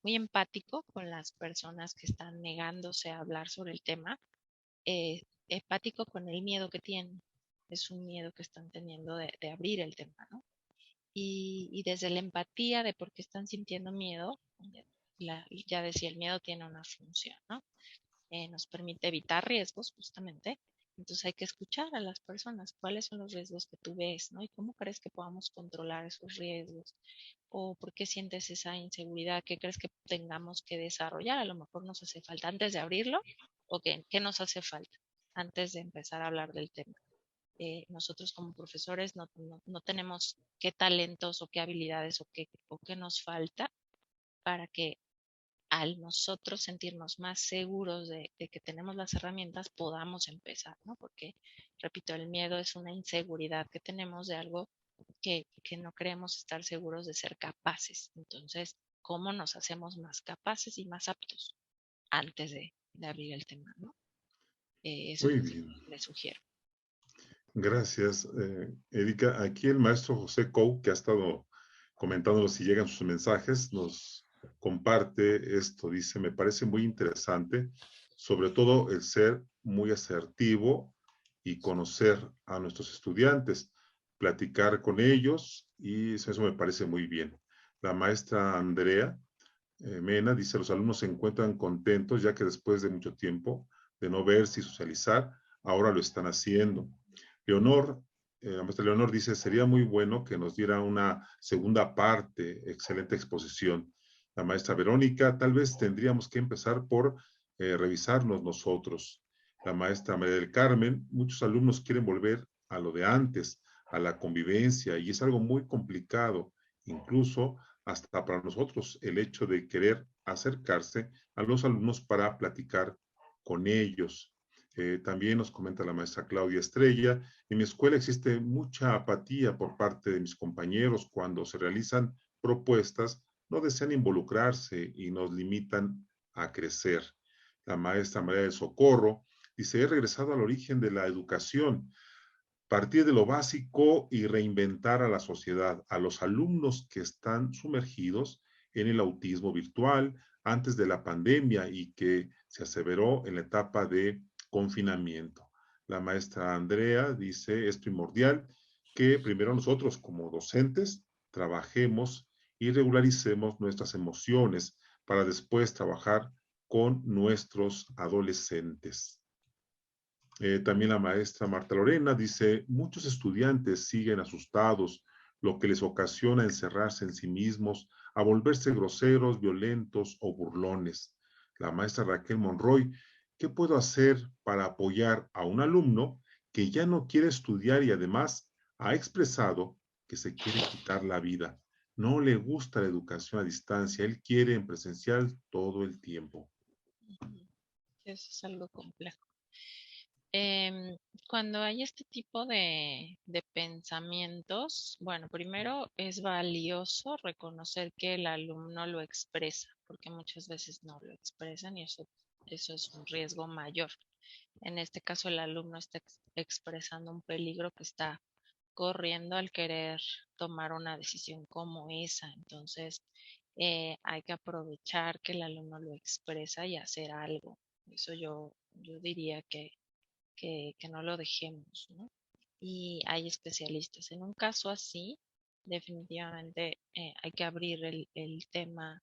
empático con las personas que están negándose a hablar sobre el tema, empático con el miedo que tienen. Es un miedo que están teniendo de abrir el tema, ¿no? Y desde la empatía de por qué están sintiendo miedo, ya decía, el miedo tiene una función, ¿no? Nos permite evitar riesgos, justamente. Entonces hay que escuchar a las personas, cuáles son los riesgos que tú ves, ¿no? Y cómo crees que podamos controlar esos riesgos, o por qué sientes esa inseguridad, qué crees que tengamos que desarrollar, a lo mejor nos hace falta antes de abrirlo, o qué nos hace falta antes de empezar a hablar del tema. Nosotros como profesores no tenemos qué talentos o qué habilidades o qué nos falta para que al nosotros sentirnos más seguros de que tenemos las herramientas, podamos empezar, ¿no? Porque, repito, el miedo es una inseguridad que tenemos de algo que no creemos estar seguros de ser capaces. Entonces, ¿cómo nos hacemos más capaces y más aptos antes de abrir el tema, ¿no? Eso Muy es lo bien. que les sugiero. Gracias, Erika. Aquí el maestro José Cou, que ha estado comentándonos si llegan sus mensajes, nos comparte esto. Dice, me parece muy interesante, sobre todo el ser muy asertivo y conocer a nuestros estudiantes, platicar con ellos, y eso me parece muy bien. La maestra Andrea Mena dice, los alumnos se encuentran contentos ya que después de mucho tiempo de no verse y socializar, ahora lo están haciendo. La maestra Leonor dice, sería muy bueno que nos diera una segunda parte, excelente exposición. La maestra Verónica, tal vez tendríamos que empezar por revisarnos nosotros. La maestra María del Carmen, muchos alumnos quieren volver a lo de antes, a la convivencia, y es algo muy complicado, incluso hasta para nosotros, el hecho de querer acercarse a los alumnos para platicar con ellos. También nos comenta la maestra Claudia Estrella, en mi escuela existe mucha apatía por parte de mis compañeros cuando se realizan propuestas, no desean involucrarse y nos limitan a crecer. La maestra María del Socorro dice, he regresado al origen de la educación, partir de lo básico y reinventar a la sociedad, a los alumnos que están sumergidos en el autismo virtual antes de la pandemia y que se aseveró en la etapa de confinamiento. La maestra Andrea dice, es primordial que primero nosotros como docentes trabajemos y regularicemos nuestras emociones para después trabajar con nuestros adolescentes. También la maestra Marta Lorena dice, muchos estudiantes siguen asustados, lo que les ocasiona encerrarse en sí mismos, a volverse groseros, violentos o burlones. La maestra Raquel Monroy, ¿qué puedo hacer para apoyar a un alumno que ya no quiere estudiar y además ha expresado que se quiere quitar la vida? No le gusta la educación a distancia, él quiere en presencial todo el tiempo. Eso es algo complejo. Cuando hay este tipo de pensamientos, bueno, primero es valioso reconocer que el alumno lo expresa, porque muchas veces no lo expresan y eso es un riesgo mayor. En este caso, el alumno está expresando un peligro que está corriendo al querer tomar una decisión como esa. Entonces, hay que aprovechar que el alumno lo expresa y hacer algo. Eso yo diría que no lo dejemos, ¿no? Y hay especialistas. En un caso así, definitivamente hay que abrir el tema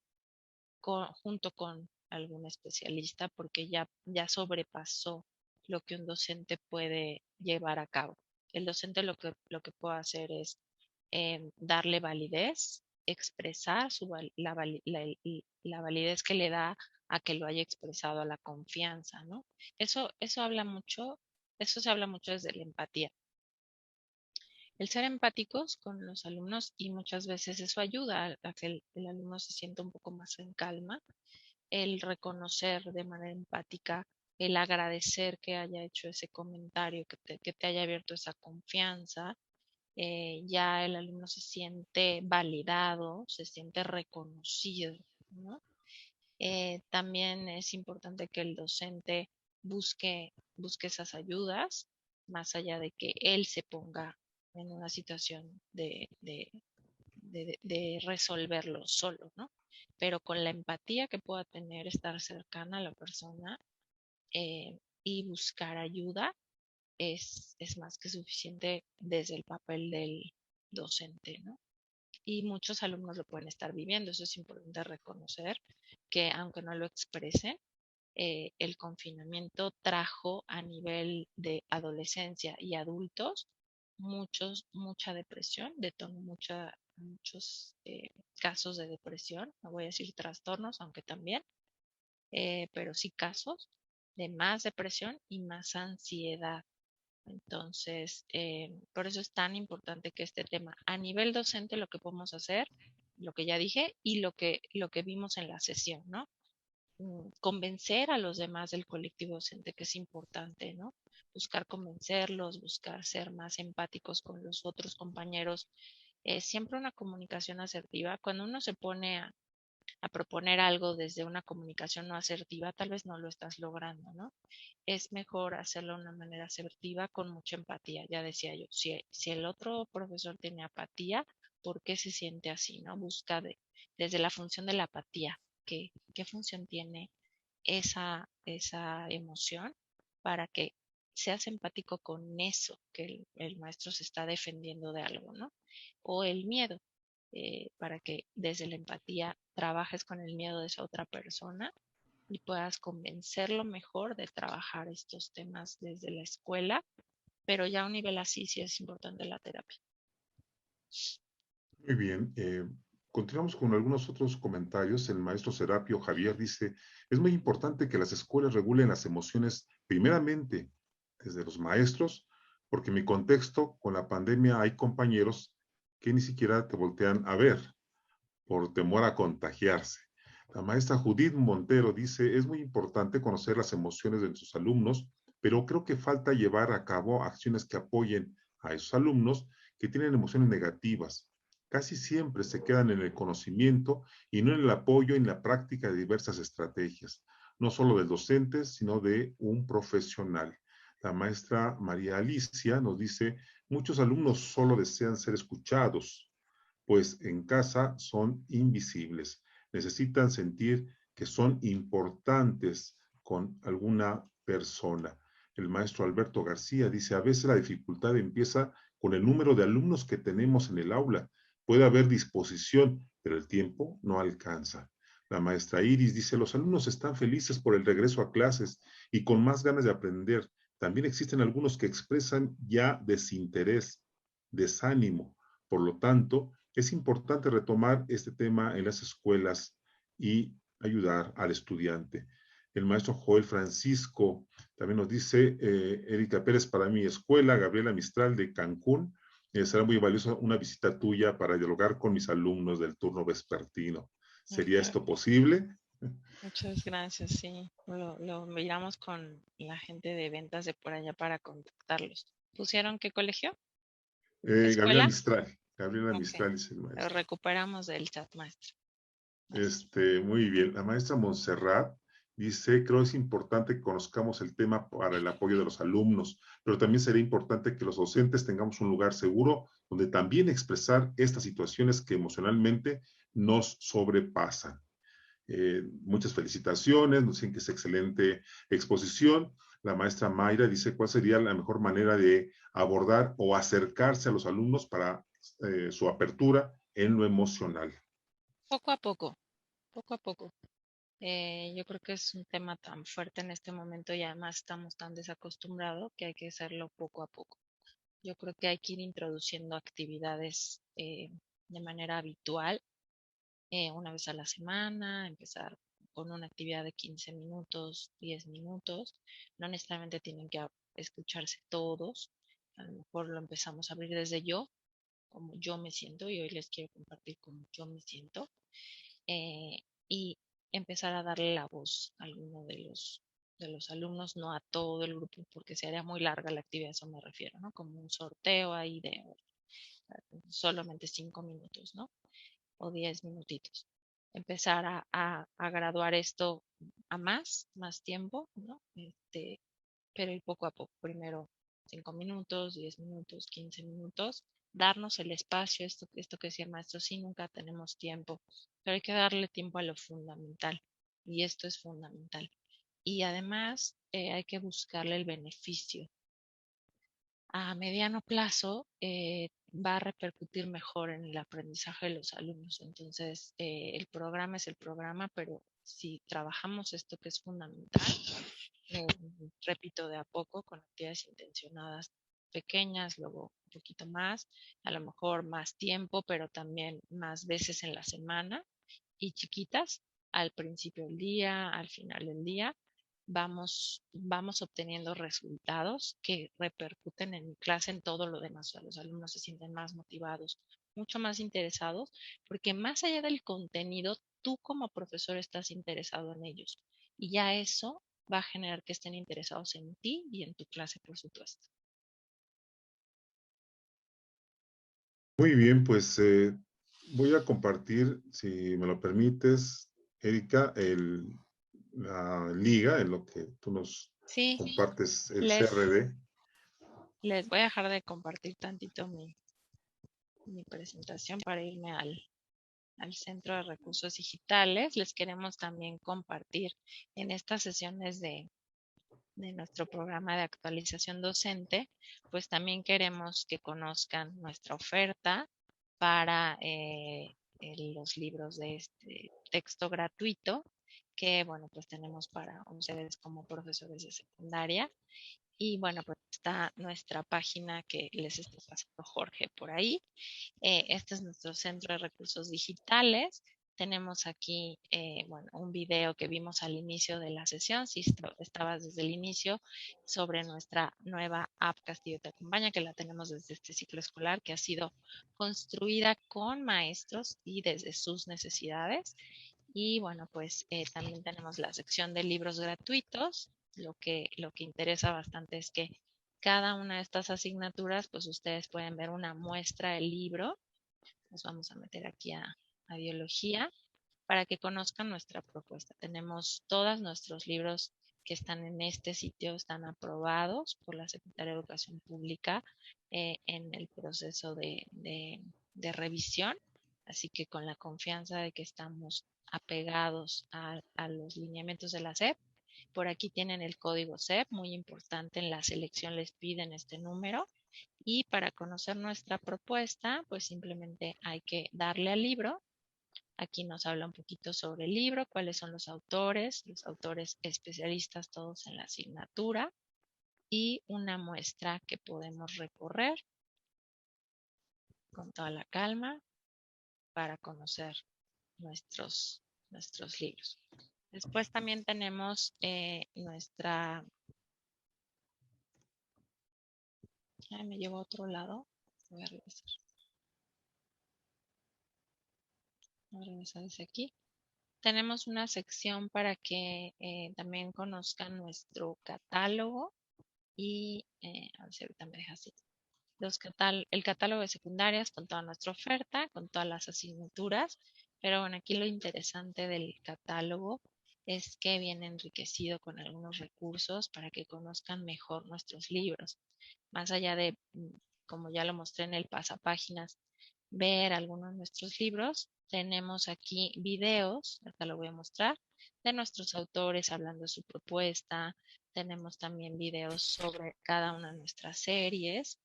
junto con algún especialista porque ya sobrepasó lo que un docente puede llevar a cabo. El docente lo que puede hacer es darle validez, expresar la validez que le da a que lo haya expresado, a la confianza, ¿no? Eso habla mucho, eso se habla mucho desde la empatía. El ser empáticos con los alumnos y muchas veces eso ayuda a que el alumno se sienta un poco más en calma, el reconocer de manera empática, el agradecer que haya hecho ese comentario, que te haya abierto esa confianza, ya el alumno se siente validado, se siente reconocido, ¿no? También es importante que el docente busque esas ayudas, más allá de que él se ponga en una situación de resolverlo solo, ¿no? Pero con la empatía que pueda tener, estar cercana a la persona y buscar ayuda es más que suficiente desde el papel del docente, ¿no? Y muchos alumnos lo pueden estar viviendo. Eso es importante reconocer que aunque no lo expresen, el confinamiento trajo a nivel de adolescencia y adultos mucha depresión, detonó muchos casos de depresión, no voy a decir trastornos, aunque también, pero sí casos de más depresión y más ansiedad. Entonces, por eso es tan importante que este tema, a nivel docente, lo que podemos hacer, lo que ya dije, y lo que vimos en la sesión, ¿no? Convencer a los demás del colectivo docente, que es importante, ¿no? Buscar convencerlos, buscar ser más empáticos con los otros compañeros. Siempre una comunicación asertiva. Cuando uno se pone a proponer algo desde una comunicación no asertiva, tal vez no lo estás logrando, ¿no? Es mejor hacerlo de una manera asertiva con mucha empatía. Ya decía yo, si el otro profesor tiene apatía, ¿por qué se siente así, no? Busca desde la función de la apatía, qué función tiene esa emoción para que seas empático con eso que el maestro se está defendiendo de algo, ¿no? O el miedo, para que desde la empatía trabajes con el miedo de esa otra persona y puedas convencerlo mejor de trabajar estos temas desde la escuela, pero ya a un nivel así sí es importante la terapia. Muy bien. Continuamos con algunos otros comentarios. El maestro Serapio Javier dice, es muy importante que las escuelas regulen las emociones primeramente desde los maestros, porque en mi contexto con la pandemia hay compañeros que ni siquiera te voltean a ver por temor a contagiarse. La maestra Judith Montero dice, es muy importante conocer las emociones de nuestros alumnos, pero creo que falta llevar a cabo acciones que apoyen a esos alumnos que tienen emociones negativas. Casi siempre se quedan en el conocimiento y no en el apoyo y en la práctica de diversas estrategias, no solo del docente, sino de un profesional. La maestra María Alicia nos dice, muchos alumnos solo desean ser escuchados, pues en casa son invisibles. Necesitan sentir que son importantes con alguna persona. El maestro Alberto García dice, a veces la dificultad empieza con el número de alumnos que tenemos en el aula. Puede haber disposición, pero el tiempo no alcanza. La maestra Iris dice, los alumnos están felices por el regreso a clases y con más ganas de aprender. También existen algunos que expresan ya desinterés, desánimo. Por lo tanto, es importante retomar este tema en las escuelas y ayudar al estudiante. El maestro Joel Francisco también nos dice, Erika Pérez, para mi escuela, Gabriela Mistral de Cancún, será muy valiosa una visita tuya para dialogar con mis alumnos del turno vespertino. ¿Sería Ok. esto posible? Muchas gracias, sí. Lo miramos con la gente de ventas de por allá para contactarlos. ¿Pusieron qué colegio? Gabriela ¿Escuela? Mistral. Gabriela Ok. Mistral es el Lo maestro. recuperamos del chat, maestro. Gracias. Muy bien. La maestra Montserrat dice, creo es importante que conozcamos el tema para el apoyo de los alumnos, pero también sería importante que los docentes tengamos un lugar seguro donde también expresar estas situaciones que emocionalmente nos sobrepasan. Muchas felicitaciones, nos dicen que es excelente exposición. La maestra Mayra dice, ¿cuál sería la mejor manera de abordar o acercarse a los alumnos para su apertura en lo emocional? Poco a poco, poco a poco. Yo creo que es un tema tan fuerte en este momento y además estamos tan desacostumbrados que hay que hacerlo poco a poco. Yo creo que hay que ir introduciendo actividades de manera habitual, una vez a la semana, empezar con una actividad de 15 minutos, 10 minutos. No necesariamente tienen que escucharse todos. A lo mejor lo empezamos a abrir desde yo, como yo me siento, y hoy les quiero compartir cómo yo me siento. Y empezar a darle la voz a alguno de los alumnos, no a todo el grupo, porque se haría muy larga la actividad, a eso me refiero, ¿no? Como un sorteo ahí de solamente 5 minutos, ¿no? O 10 minutitos. Empezar a graduar esto a más tiempo, ¿no? Pero ir poco a poco. Primero 5 minutos, 10 minutos, 15 minutos. Darnos el espacio, esto que decía el maestro, sí, nunca tenemos tiempo, pero hay que darle tiempo a lo fundamental. Y esto es fundamental. Y además hay que buscarle el beneficio. A mediano plazo va a repercutir mejor en el aprendizaje de los alumnos. Entonces, el programa es el programa, pero si trabajamos esto que es fundamental, eh, repito, de a poco, con actividades intencionadas pequeñas, luego un poquito más, a lo mejor más tiempo, pero también más veces en la semana y chiquitas al principio del día, al final del día, vamos obteniendo resultados que repercuten en mi clase, en todo lo demás. O sea, los alumnos se sienten más motivados, mucho más interesados, porque más allá del contenido, tú como profesor estás interesado en ellos. Y ya eso va a generar que estén interesados en ti y en tu clase, por supuesto. Muy bien, pues voy a compartir, si me lo permites, Erika, la liga en lo que tú nos Sí, compartes el les, CRD. les voy a dejar de compartir tantito mi presentación para irme al Centro de Recursos Digitales. Les queremos también compartir en estas sesiones de nuestro programa de actualización docente, pues también queremos que conozcan nuestra oferta para los libros de este texto gratuito que, bueno, pues tenemos para ustedes como profesores de secundaria. Y bueno, pues está nuestra página que les está pasando Jorge por ahí. Este es nuestro centro de recursos digitales. Tenemos aquí, bueno, un video que vimos al inicio de la sesión, si estabas desde el inicio, sobre nuestra nueva app Castillo Te Acompaña, que la tenemos desde este ciclo escolar, que ha sido construida con maestros y desde sus necesidades. Y bueno, pues también tenemos la sección de libros gratuitos. Lo que interesa bastante es que cada una de estas asignaturas, pues ustedes pueden ver una muestra del libro. Nos vamos a meter aquí a biología para que conozcan nuestra propuesta. Tenemos todos nuestros libros que están en este sitio, están aprobados por la Secretaría de Educación Pública en el proceso de revisión. Así que con la confianza de que estamos apegados a los lineamientos de la SEP, por aquí tienen el código SEP, muy importante, en la selección les piden este número. Y para conocer nuestra propuesta, pues simplemente hay que darle al libro. Aquí nos habla un poquito sobre el libro, cuáles son los autores especialistas todos en la asignatura y una muestra que podemos recorrer con toda la calma para conocer nuestros libros. Después también tenemos nuestra... me llevo a otro lado. Voy a regresar. Voy a regresar desde aquí. Tenemos una sección para que también conozcan nuestro catálogo y a ver si ahorita me deja así. El catálogo de secundarias con toda nuestra oferta, con todas las asignaturas, pero bueno, aquí lo interesante del catálogo es que viene enriquecido con algunos recursos para que conozcan mejor nuestros libros. Más allá de, como ya lo mostré en el pasapáginas, ver algunos de nuestros libros, tenemos aquí videos, acá lo voy a mostrar, de nuestros autores hablando de su propuesta. Tenemos también videos sobre cada una de nuestras series.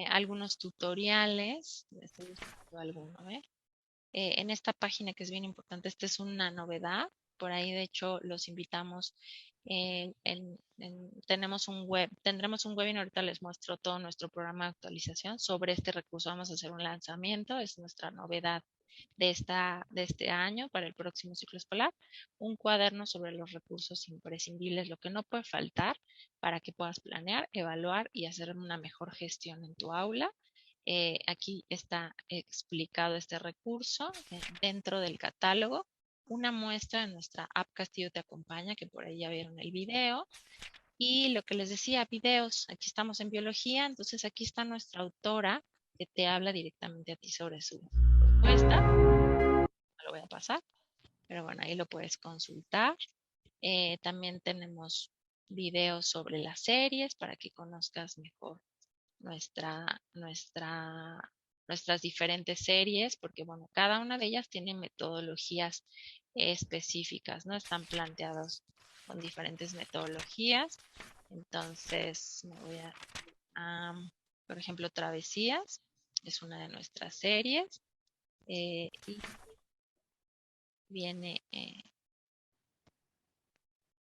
Algunos tutoriales, estoy buscando alguno, en esta página que es bien importante, esta es una novedad, por ahí de hecho los invitamos, tendremos un webinar, ahorita les muestro todo nuestro programa de actualización sobre este recurso. Vamos a hacer un lanzamiento, es nuestra novedad de este año para el próximo ciclo escolar, un cuaderno sobre los recursos imprescindibles, lo que no puede faltar para que puedas planear, evaluar y hacer una mejor gestión en tu aula. Aquí está explicado este recurso dentro del catálogo, una muestra de nuestra app Castillo Te Acompaña, que por ahí ya vieron el video. Y lo que les decía, videos, aquí estamos en biología, entonces aquí está nuestra autora que te habla directamente a ti sobre su propuesta. No lo voy a pasar, pero bueno, ahí lo puedes consultar. También tenemos videos sobre las series para que conozcas mejor nuestras diferentes series, porque bueno, cada una de ellas tiene metodologías específicas, ¿no? Están planteados con diferentes metodologías. Entonces, me voy por ejemplo, Travesías es una de nuestras series. Y viene,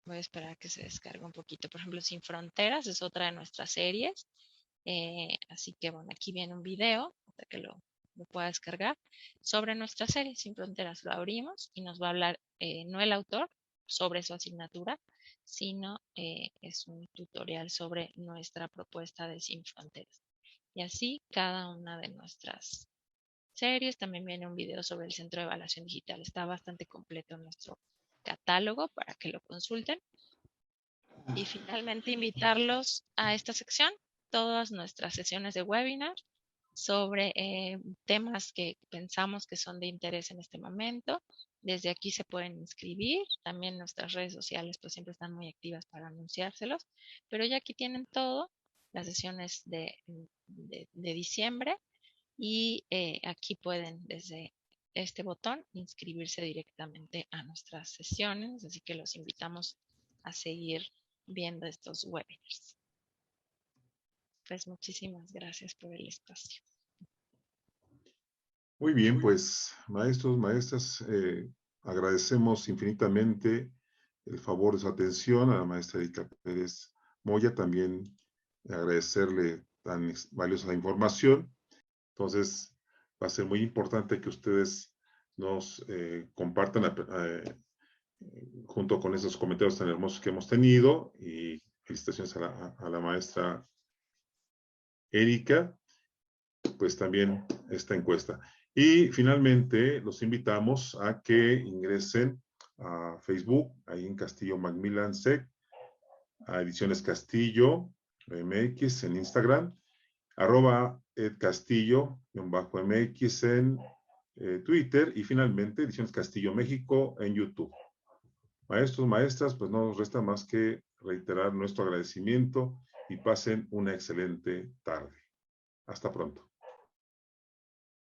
voy a esperar a que se descargue un poquito. Por ejemplo, Sin Fronteras es otra de nuestras series. Así que bueno, aquí viene un video para que lo pueda descargar sobre nuestra serie Sin Fronteras. Lo abrimos y nos va a hablar no el autor sobre su asignatura, sino es un tutorial sobre nuestra propuesta de Sin Fronteras. Y así cada una de nuestras series. También viene un video sobre el Centro de Evaluación Digital. Está bastante completo en nuestro catálogo para que lo consulten. Y finalmente invitarlos a esta sección, todas nuestras sesiones de webinar sobre temas que pensamos que son de interés en este momento. Desde aquí se pueden inscribir. También nuestras redes sociales pues siempre están muy activas para anunciárselos. Pero ya aquí tienen todo, las sesiones de diciembre. Y aquí pueden desde este botón inscribirse directamente a nuestras sesiones. Así que los invitamos a seguir viendo estos webinars. Pues muchísimas gracias por el espacio. Muy bien, pues maestros, maestras, agradecemos infinitamente el favor de su atención a la maestra Erika Pérez Moya, también agradecerle tan valiosa información. Entonces, va a ser muy importante que ustedes nos compartan junto con esos comentarios tan hermosos que hemos tenido, y felicitaciones a la maestra Erika, pues también esta encuesta. Y finalmente los invitamos a que ingresen a Facebook, ahí en Castillo Macmillan Sec, a Ediciones Castillo MX en Instagram, @edcastillo_MX en Twitter, y finalmente Ediciones Castillo México en YouTube. Maestros, maestras, pues no nos resta más que reiterar nuestro agradecimiento y pasen una excelente tarde. Hasta pronto.